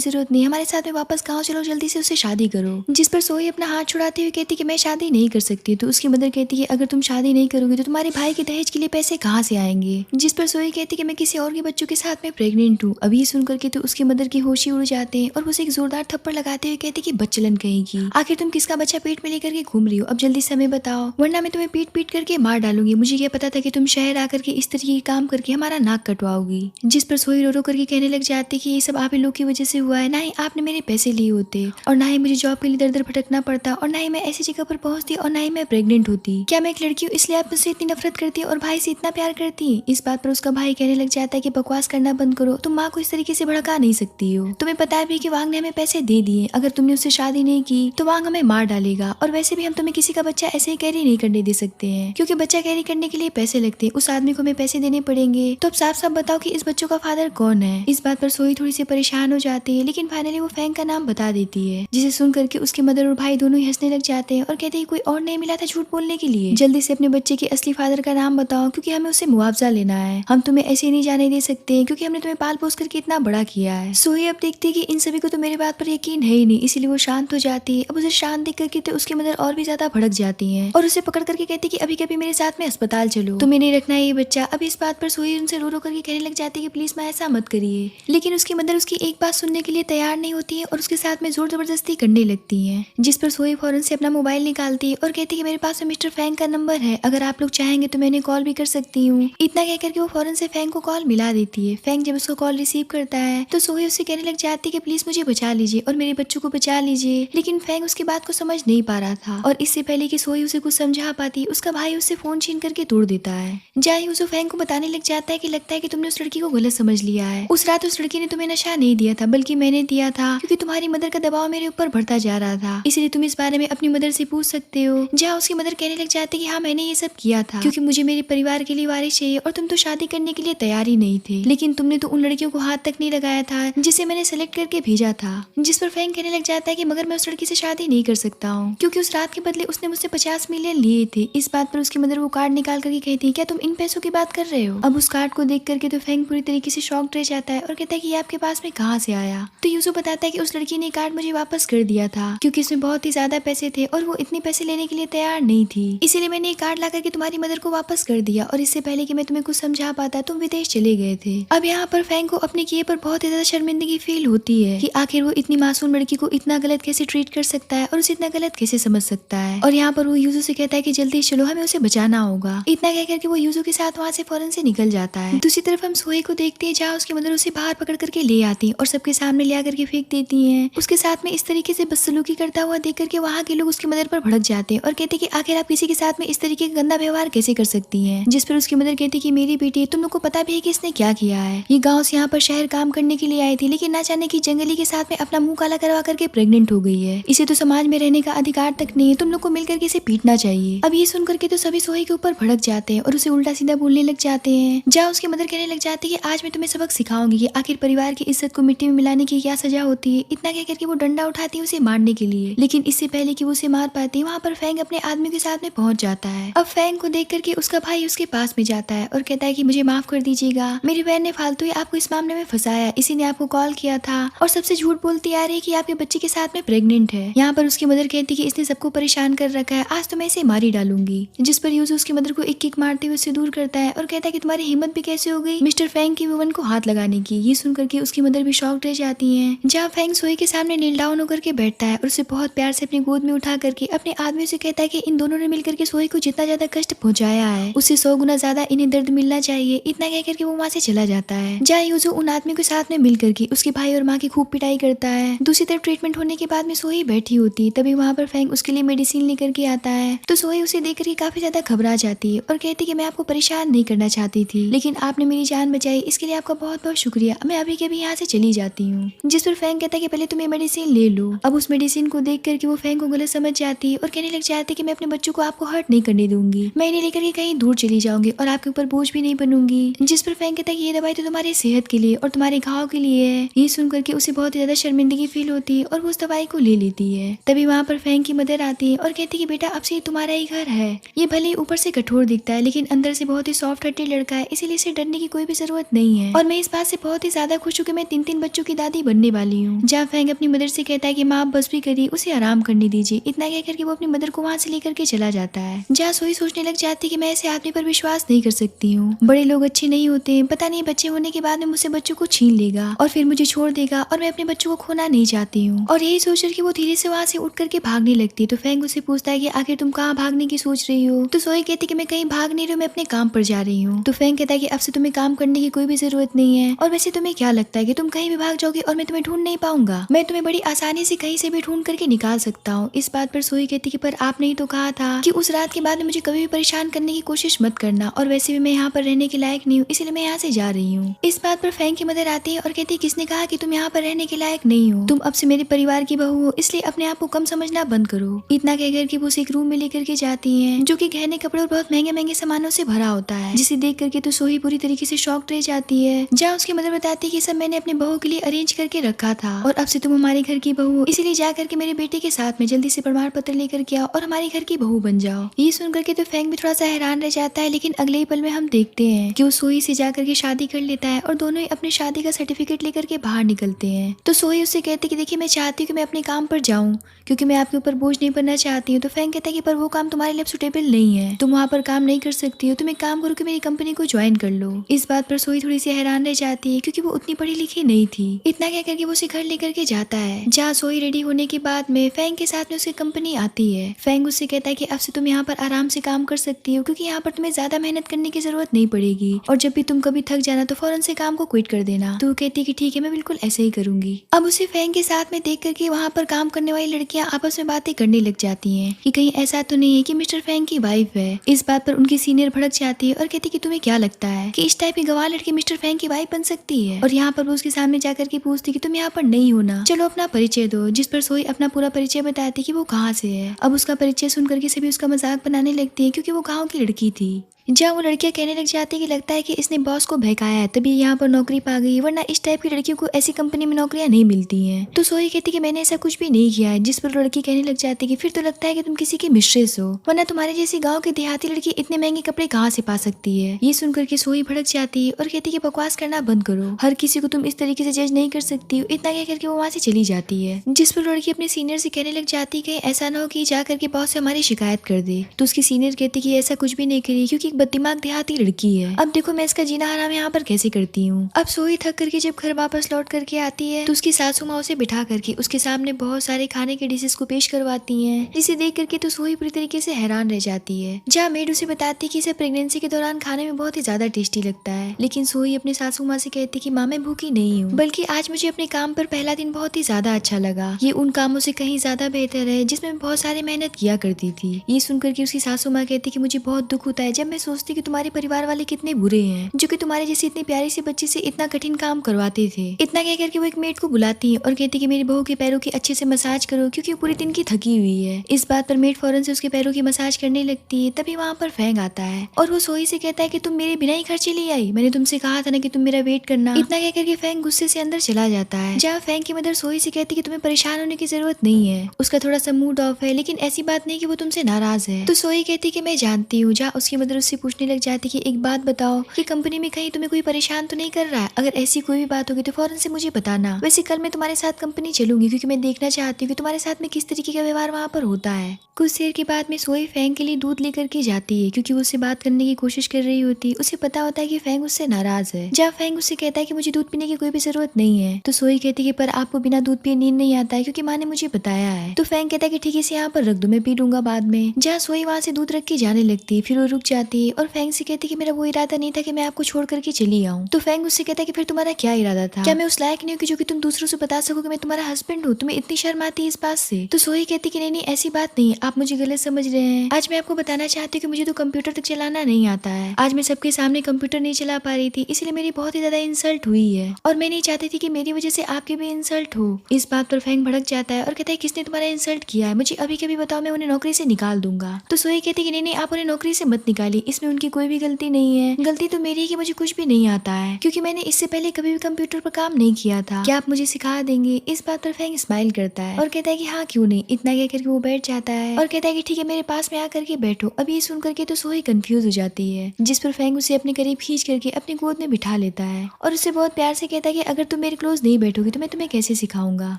जरूरत नहीं, हमारे साथ में वापस गाँव चलो, जल्दी से उससे शादी करो। जिस पर सोही अपना हाथ छुड़ाती हुई कहती कि मैं शादी नहीं कर सकती। तो उसकी मदर कहती है अगर तुम शादी नहीं करोगे तो तुम्हारे भाई के दहेज के लिए पैसे कहाँ से आएंगे। जिस पर सोही कहती कि मैं किसी और के बच्चों के साथ में प्रेग्नेंट हूँ। अभी सुन करके तो उसकी मदर की होश ही उड़ जाते हैं और उसे एक जोरदार थप्पड़ लगाते हुए कहती कि बच्चलन कहेगी, आखिर तुम किसका बच्चा पेट में लेकर के घूम रही हो, अब जल्दी से हमें बताओ वरना मैं तुम्हें पीट पीट करके मार डालूंगी। मुझे क्या पता था कि तुम शहर आकर के इस तरीके के काम करके हमारा नाक कटवाओगी। जिस पर सोही रो रो करके कहने लग जाती कि ये सब आप ही लोग की वजह से हुआ है, ना ही आपने मेरे पैसे लिए होते और ना ही मुझे जॉब के लिए दर दर भटकना पड़ता और ना ही मैं ऐसी जगह पर पहुंचती और ना ही मैं प्रेग्नेंट होती। क्या मैं एक लड़की हूँ इसलिए आप मुझसे इतनी नफरत करती और भाई से इतना प्यार करती। इस बात पर उसका भाई कहने लग जाता है कि बकवास करना बंद करो, तुम माँ को इस तरीके से भड़का नहीं सकती हो। तुम्हें पता भी कि वांग ने हमें पैसे दे दिए, अगर तुमने उससे शादी नहीं की तो वांग हमें मार डालेगा और वैसे भी हम तुम्हें किसी का बच्चा ऐसे ही कैरी नहीं करने दे सकते हैं क्योंकि बच्चा कैरी करने के लिए पैसे लगते हैं, उस आदमी को हमें पैसे देने पड़ेंगे। तो अब साफ साफ बताओ कि इस बच्चों का फादर कौन है। इस बात पर सोही थोड़ी सी परेशान हो जाती है लेकिन फाइनली वो फैंग का नाम बता देती है, जिसे सुन करके उसके मदर और भाई दोनों ही हंसने लग जाते हैं और कहते हैं कोई और नहीं मिला था झूठ बोलने के लिए, जल्दी से अपने बच्चे के असली फादर का नाम बताओ क्योंकि हमें उससे मुआवजा लेना है, हम तुम्हें ऐसे नहीं जाने दे सकते क्योंकि हमने तुम्हें पाल पोस करके इतना बड़ा किया है। सोही अब देखती है कि इन सभी को तो मेरी बात पर यकीन है ही नहीं, इसीलिए वो शांत हो जाती है। अब उसे शांत देख करके तो उसकी मदर और भी ज्यादा भड़क जाती है और उसे पकड़ करके कहती कि अभी कभी मेरे साथ में अस्पताल चलो, तुम्हें नहीं रखना है ये बच्चा। अब इस बात पर सोही उनसे रो रो करके कहने लग जाती है कि प्लीज मैं ऐसा मत करिए, लेकिन उसकी मदर उसकी एक बात सुनने के लिए तैयार नहीं होती है और उसके साथ में जोर जबरदस्ती करने लगती है। जिस पर सोही फौरन से अपना मोबाइल निकालती है और कहती है कि मेरे पास में मिस्टर फैंग का नंबर है, अगर आप लोग चाहेंगे तो मैं कॉल भी कर सकती हूँ। इतना कह करके वो फौरन से फैंग को कॉल मिला देती है। फैंग जब उसको कॉल रिसीव करता है तो सोही उससे कहने लग जाती है कि प्लीज मुझे बचा लीजिए और मेरे बच्चों को बचा लीजिए, लेकिन फैंग उसकी बात को समझ नहीं पा रहा था और इससे पहले कि सोही उसे कुछ समझा पाती उसका भाई उससे फोन छीन करके तोड़ देता है। जाही उसे फैंग को बताने लग जाता है कि लगता है कि तुमने उस लड़की को गलत समझ लिया है, उस रात उस लड़की ने तुम्हें नशा नहीं दिया था बल्कि मैंने दिया था क्योंकि तुम्हारी मदर का दबाव मेरे ऊपर बढ़ता जा रहा था, इसलिए तुम इस बारे में अपनी मदर से पूछ सकते हो। जहाँ उसकी मदर कहने लग जाती है कि हाँ मैंने ये सब किया था क्योंकि मुझे मेरे परिवार के लिए वारिस चाहिए और तुम तो शादी करने के लिए तैयार ही नहीं थे, लेकिन तुमने तो उन लड़कियों को हाथ तक नहीं लगाया था जिसे मैंने सेलेक्ट करके भेजा था। जिस पर फैंग कहने लग जाता है कि मगर मैं उस लड़की से शादी नहीं कर सकता हूँ क्योंकि उस रात के बदले उसने मुझसे 50 मिलियन लिए थे। इस बात पर उसकी मदर वो कार्ड निकाल करके कहती है क्या तुम इन पैसों की बात कर रहे हो। अब उस कार्ड को देख करके तो फैंग पूरी तरीके से शॉक रह जाता है और कहता है कि ये आपके पास में कहाँ से आया। तो यूसुफ बताता है कि उस लड़की ने कार्ड मुझे वापस कर दिया था क्योंकि इसमें बहुत ही ज्यादा पैसे थे और वो इतने पैसे लेने के लिए तैयार नहीं थी, इसीलिए मैंने ये कार्ड ला करके तुम्हारी मदर को वापस कर दिया और इससे पहले कि मैं तुम्हें कुछ समझा पाता तुम विदेश चले गए थे। अब यहाँ पर फैंग को अपने किए पर बहुत ही ज्यादा शर्मिंदगी फील होती है कि आखिर वो इतनी मासूम लड़की को इतना गलत कैसे ट्रीट कर सकता है और उसे इतना गलत कैसे समझ सकता है। और यहाँ पर वो यूजू से कहता है कि जल्दी चलो हमें उसे बचाना होगा। इतना कह करके वो यूजू के साथ वहाँ से फौरन से निकल जाता है। दूसरी तरफ हम सोहे को देखते हैं जहाँ उसकी मदर उसे बाहर पकड़ करके ले आती है और सबके सामने ले आकर के फेंक देती है। उसके साथ में इस तरीके से बदसलूकी करता हुआ देख करके वहाँ के लोग उसकी मदर पर भड़क जाते हैं और कहते हैं कि आखिर आप किसी के साथ में इस तरीके का गंदा व्यवहार कैसे कर सकती हैं। जिस पर उसकी मदर कहती है कि मेरी बेटी तुम लोग को पता भी है कि इसने क्या किया है, ये गाँव से यहाँ पर शहर काम करने के लिए आई थी लेकिन ना जाने की जंगली के साथ में अपना मुंह काला करवा करके प्रेग्नेंट हो गई है, इसे तो समाज में रहने का अधिकार तक नहीं है, तुम लोग को मिलकर के इसे पीटना चाहिए। अब ये सुन करके तो सभी सोहे के ऊपर भड़क जाते हैं और उसे उल्टा सीधा बोलने लग जाते हैं। जहाँ उसकी मदर कहने लग जाती है कि आज मैं तुम्हें सबक सिखाऊंगी कि आखिर परिवार की इज्जत को मिट्टी में मिलाने की क्या सजा होती है। इतना कह करके वो डंडा उठाती है उसे मारने के लिए, लेकिन इससे पहले कि वो उसे मार पाती वहाँ पर फैंग अपने आदमी के साथ में पहुंच जाता है। अब फैंग को देख करके उसका भाई उसके पास में जाता है और कहता है कि मुझे माफ कर दीजिएगा, मेरी बहन ने फालतू ही आपको इस मामले में फंसाया, इसी ने आपको कॉल किया था और सबसे झूठ बोलती आ रही है कि आपके बच्चे के साथ में प्रेग्नेंट है। यहाँ पर उसकी मदर कहती है कि इसने सबको परेशान कर रखा है, आज तो मैं इसे मार ही डालूंगी। जिस पर यूजू उसकी मदर को एक किक मारते हुए उससे दूर करता है और कहता है कि तुम्हारी हिम्मत भी कैसे हो गई मिस्टर फैंग की वुमन को हाथ लगाने की। ये सुन करके उसकी मदर भी शॉक्ड रह जाती है। जहाँ फैंग सोहे के सामने नील डाउन होकर के बैठता है और उसे बहुत प्यार से अपनी गोद में उठा करके अपने आदमी से कहता है कि इन दोनों ने मिलकर के सोहे को जितना ज्यादा कष्ट पहुंचाया है उससे 100 गुना ज्यादा इन्हें दर्द मिलना चाहिए। इतना कह करके वो वहाँ से चला जाता है। जहाँ यूजू उन आदमी के साथ में मिल करके उसके भाई और माँ की खूब पिटाई करता है। दूसरी तरफ ट्रीटमेंट होने के बाद में सोही बैठी होती, तभी वहाँ पर फैंग उसके लिए मेडिसिन लेकर के आता है। तो सोही उसे देख करके काफी ज्यादा घबरा जाती है और कहती कि मैं आपको परेशान नहीं करना चाहती थी लेकिन आपने मेरी जान बचाई, इसके लिए आपका बहुत बहुत शुक्रिया, मैं अभी के अभी यहाँ से चली जाती हूँ। जिस पर फैंग कहता है कि पहले तुम ये मेडिसिन ले लो। अब उस मेडिसिन को देख करके वो फैंग को गलत समझ जाती है और कहने लग जाती है कि मैं अपने बच्चों को आपको हर्ट नहीं करने दूंगी, मैं इन्हें लेकर के कहीं दूर चली जाऊंगी और आपके ऊपर बोझ भी नहीं बनूंगी। जिस पर फैंग कहता है कि ये दवाई तो तुम्हारी सेहत के लिए और तुम्हारे घाव के लिए है। ये सुनकर के उसे बहुत ज्यादा शर्मिंदगी फील होती है और वो उस दवाई को ले लेती है। तभी वहाँ पर फैंग की मदर आती है और कहती है कि बेटा अब से ये तुम्हारा ही घर है। ये भले ही ऊपर से कठोर दिखता है लेकिन अंदर से बहुत ही सॉफ्ट हार्टेड लड़का है, इसीलिए इसे डरने की कोई भी जरूरत नहीं है। और मैं इस बात से बहुत ही ज्यादा खुश हूँ कि मैं 3 बच्चों की दादी बनने वाली हूँ। जहाँ फैंग अपनी मदर से कहता है कि माँ बस भी करिए, उसे आराम करने दीजिए। इतना कहकर के वो अपनी मदर को वहाँ से लेकर के चला जाता है। जहाँ सोई सोचने लग जाती है कि मैं ऐसे आदमी पर विश्वास नहीं कर सकती हूँ, बड़े लोग अच्छे नहीं होते, पता नहीं बच्चे होने के बाद में मुझसे बच्चों को छीन लेगा और फिर मुझे छोड़ देगा और मैं अपने बच्चों को खोना नहीं चाहती हूँ। और यही सोचकर कि वो धीरे से वहाँ से उठ करके भागने लगती है। तो फैंग उससे पूछता है कि आखिर तुम कहाँ भागने की सोच रही हो? तो सोई कहती कि मैं कहीं भाग नहीं रही हूँ, मैं अपने काम पर जा रही हूँ। तो फैंग कहता है कि अब से तुम्हें काम करने की कोई भी जरूरत नहीं है, और वैसे तुम्हें क्या लगता है कि तुम कहीं भी भाग जाओगे और मैं तुम्हें ढूंढ नहीं पाऊंगा? मैं तुम्हें बड़ी आसानी से कहीं से भी ढूंढ करके निकाल सकता हूँ। इस बात पर सोई कहती कि पर आपने ही तो कहा था कि उस रात के बाद में मुझे कभी भी परेशान करने की कोशिश मत करना, और वैसे भी मैं यहाँ पर रहने के लायक नहीं हूँ, इसलिए मैं यहाँ से जा रही हूँ। इस बात पर फैंग की मदर आती है और कहती है किसने कहा कि तुम यहाँ पर रहने के लायक नहीं हो? तुम अब से मेरे परिवार की बहू हो, इसलिए अपने आप को कम समझना बंद करो। इतना कहकर के वो उसे एक रूम में लेकर के जाती है जो कि गहने कपड़े और बहुत महंगे महंगे सामानों से भरा होता है, जिसे देख करके तो सोही पूरी तरीके से शॉक्ड रह जाती है। जहाँ उसकी मदर बताती है कि सब मैंने अपने बहू के लिए अरेंज करके रखा था और अब से तुम हमारे घर की बहू हो, इसीलिए जा करके मेरे बेटे के साथ में जल्दी से प्रमाण पत्र लेकर के आओ और हमारे घर की बहू बन जाओ। ये सुन करके तो फैंग भी थोड़ा सा हैरान रह जाता है, लेकिन अगले ही पल में हम देखते हैं कि वो सोही से जा करके शादी कर लेता है और दोनों ही अपनी शादी का सर्टिफिकेट लेकर के बाहर निकलते हैं। तो सोही उससे कहती कि देखिए मैं चाहती हूँ कि मैं अपने काम पर जाऊँ क्योंकि मैं आपके ऊपर बोझ नहीं बनना चाहती हूँ। तो फैंग कहता है कि पर वो काम तुम्हारे लिए सुटेबल नहीं है, तुम वहाँ पर काम नहीं कर सकती हो, तुम एक काम करो कि मेरी कंपनी को ज्वाइन कर लो। इस बात पर सोही थोड़ी सी हैरान रह जाती है क्योंकि वो उतनी पढ़ी लिखी नहीं थी। इतना कह करके वो उसे घर लेकर के जाता है, जहाँ सोही रेडी होने के बाद में फैंग के साथ में उसकी कंपनी आती है। फैंग उससे कहता है कि अब से तुम यहाँ पर आराम से काम कर सकती हो क्योंकि यहाँ पर तुम्हें ज्यादा मेहनत करने की जरूरत नहीं पड़ेगी, और जब भी तुम कभी थक जाना तो फौरन से काम को क्विट कर देना। तो वो कहती है कि ठीक है, मैं बिल्कुल ऐसे ही करूंगी। अब उसे फैंग के साथ में देख करके वहाँ पर काम करने वाली लड़कियां आपस में बातें करने लग जाती हैं कि कहीं ऐसा तो नहीं है कि मिस्टर फैंग की वाइफ है। इस बात पर उनकी सीनियर भड़क जाती है और कहती है कि तुम्हें क्या लगता है कि इस टाइप की गवार लड़की मिस्टर फैंग की वाइफ बन सकती है? और यहाँ पर वो उसके सामने जाकर के पूछती कि तुम यहाँ पर नहीं हो ना, चलो अपना परिचय दो। जिस पर सोई अपना पूरा परिचय बताती कि वो कहाँ से है। अब उसका परिचय सुनकर के सभी उसका मजाक बनाने लगती है क्योंकि वो गाँव की लड़की थी। जहाँ वो लड़कियां कहने लग जाती है कि लगता है कि इसने बॉस को बहकाया है तभी यहाँ पर नौकरी पा गई, वरना इस टाइप की लड़कियों को ऐसी कंपनी में नौकरियां नहीं मिलती हैं। तो सोही कहती कि मैंने ऐसा कुछ भी नहीं किया है। जिस पर लड़की कहने लग जाती है कि फिर तो लगता है कि तुम किसी की मिस्ट्रेस हो, वरना तुम्हारे जैसी गाँव की देहाती लड़की इतने महंगे कपड़े कहाँ से पा सकती है। ये सुनकर के सोही भड़क जाती है और कहती है बकवास करना बंद करो, हर किसी को तुम इस तरीके से जज नहीं कर सकती हो। इतना कह करके वो वहाँ से चली जाती है। जिस पर लड़की अपने सीनियर से कहने लग जाती है ऐसा ना हो कि जा करके बॉस से हमारी शिकायत कर दे। तो उसकी सीनियर कहती कि ऐसा कुछ भी नहीं करी क्योंकि एक बददिमाग देहाती लड़की है, अब देखो मैं इसका जीना हराम यहाँ पर कैसे करती हूँ। अब सोई थक करके जब घर वापस लौट करके आती है तो उसकी सासू माँ उसे बिठा करके उसके सामने बहुत सारे खाने के डिशेस को पेश करवाती हैं, जिसे देख करके तो सोई पूरी तरीके से हैरान रह जाती है। जहाँ मेड उसे बताती है कि इसे प्रेगनेंसी के दौरान खाने में बहुत ही ज्यादा टेस्टी लगता है, लेकिन सोई अपने सासू माँ से कहती कि माँ मैं भूखी नहीं हूँ, बल्कि आज मुझे अपने काम पर पहला दिन बहुत ही ज्यादा अच्छा लगा। ये उन कामों से कहीं ज्यादा बेहतर है जिसमें मैं बहुत सारी मेहनत किया करती थी। ये सुनकर के उसकी सासू माँ कहती कि मुझे बहुत दुख होता है जब मैं सोचती कि तुम्हारे परिवार वाले कितने बुरे हैं जो कि तुम्हारे जैसी इतनी प्यारी सी बच्ची से इतना कठिन काम करवाते थे। इतना कह करके वो एक मेड को बुलाती है और कहती कि मेरी बहू के पैरों की अच्छे से मसाज करो क्योंकि वो पूरे दिन की थकी हुई है। इस बात पर मेड फौरन से उसके पैरों की मसाज करने लगती है। तभी वहाँ पर फैंग आता है और वो सोई से कहता है कि तुम मेरे बिना ही घर चली आई, मैंने तुमसे कहा था ना कि तुम मेरा वेट करना। इतना कह करके फैंग गुस्से से अंदर चला जाता है। जहाँ फैंग की मदर सोई से कहती कि तुम्हें परेशान होने की जरूरत नहीं है, उसका थोड़ा सा मूड ऑफ है, लेकिन ऐसी बात नहीं कि वो तुमसे नाराज है। तो सोई कहती कि मैं जानती हूँ। जहाँ उसकी मदर उससे पूछने लग जाती कि एक बात बताओ कि कंपनी में कहीं तुम्हें कोई परेशान तो नहीं कर रहा है? अगर ऐसी कोई भी बात होगी तो फौरन से मुझे बताना। वैसे कल मैं तुम्हारे साथ कंपनी चलूंगी क्योंकि मैं देखना चाहती हूँ कि तुम्हारे साथ में किस तरीके का व्यवहार वहाँ पर होता है। कुछ देर के बाद में सोई फैंग के लिए दूध लेकर के जाती है क्योंकि वो उससे बात करने की कोशिश कर रही होती। उसे पता होता है कि फैंग उससे नाराज है। जब फैंग उससे कहता है कि मुझे दूध पीने की कोई भी जरूरत नहीं है, तो सोई कहती है पर आपको बिना दूध पिए नींद नहीं आता है क्योंकि माँ ने मुझे बताया है। तो फैंग कहता है कि ठीक है इसे यहाँ पर रख दो, मैं पी लूंगा बाद में। जहाँ सोई वहाँ से दूध रख के जाने लगती है, फिर वो रुक जाती है और फेंग से कहती है कि मेरा वो इरादा नहीं था कि मैं आपको छोड़ करके चली आऊँ। तो फेंग उससे कहता है कि फिर तुम्हारा क्या इरादा था? क्या मैं उस लायक नहीं हूँ कि जो कि तुम दूसरों से बता सको कि मैं तुम्हारा हस्बैंड हूँ? तुम्हें इतनी शर्म आती है इस बात से? तो सोही कहती कि नहीं ऐसी बात नहीं, आप मुझे गलत समझ रहे हैं। आज मैं आपको बताना चाहती हूँ कि मुझे तो कंप्यूटर तक चलाना नहीं आता है। आज मैं सबके सामने कंप्यूटर नहीं चला पा रही थी, इसलिए मेरी बहुत ही ज्यादा इंसल्ट हुई है और मैं नहीं चाहती थी कि मेरी वजह से आपकी भी इंसल्ट हो। इस बात पर फेंग भड़क जाता है और कहता है किसने तुम्हारा इंसल्ट किया है? मुझे अभी कभी बताओ, मैं उन्हें नौकरी से निकाल दूंगा। तो सोही कहती कि नहीं आप उन्हें नौकरी से मत निकालिए, इसमें उनकी कोई भी गलती नहीं है। गलती तो मेरी है कि मुझे कुछ भी नहीं आता है, क्योंकि मैंने इससे पहले कभी भी कंप्यूटर पर काम नहीं किया था। क्या आप मुझे सिखा देंगे? इस बात पर फेंग स्माइल करता है और कहता है कि हाँ क्यों नहीं। इतना कह करके वो बैठ जाता है और कहता है कि ठीक है मेरे पास में आकर के बैठो। अब ये सुन करके तो सोही कंफ्यूज हो जाती है, जिस पर फेंग उसे अपने करीब खींच करके अपनी गोद में बिठा लेता है और उसे बहुत प्यार से कहता है कि अगर तुम मेरे क्लोज नहीं बैठोगी तो मैं तुम्हें कैसे सिखाऊंगा।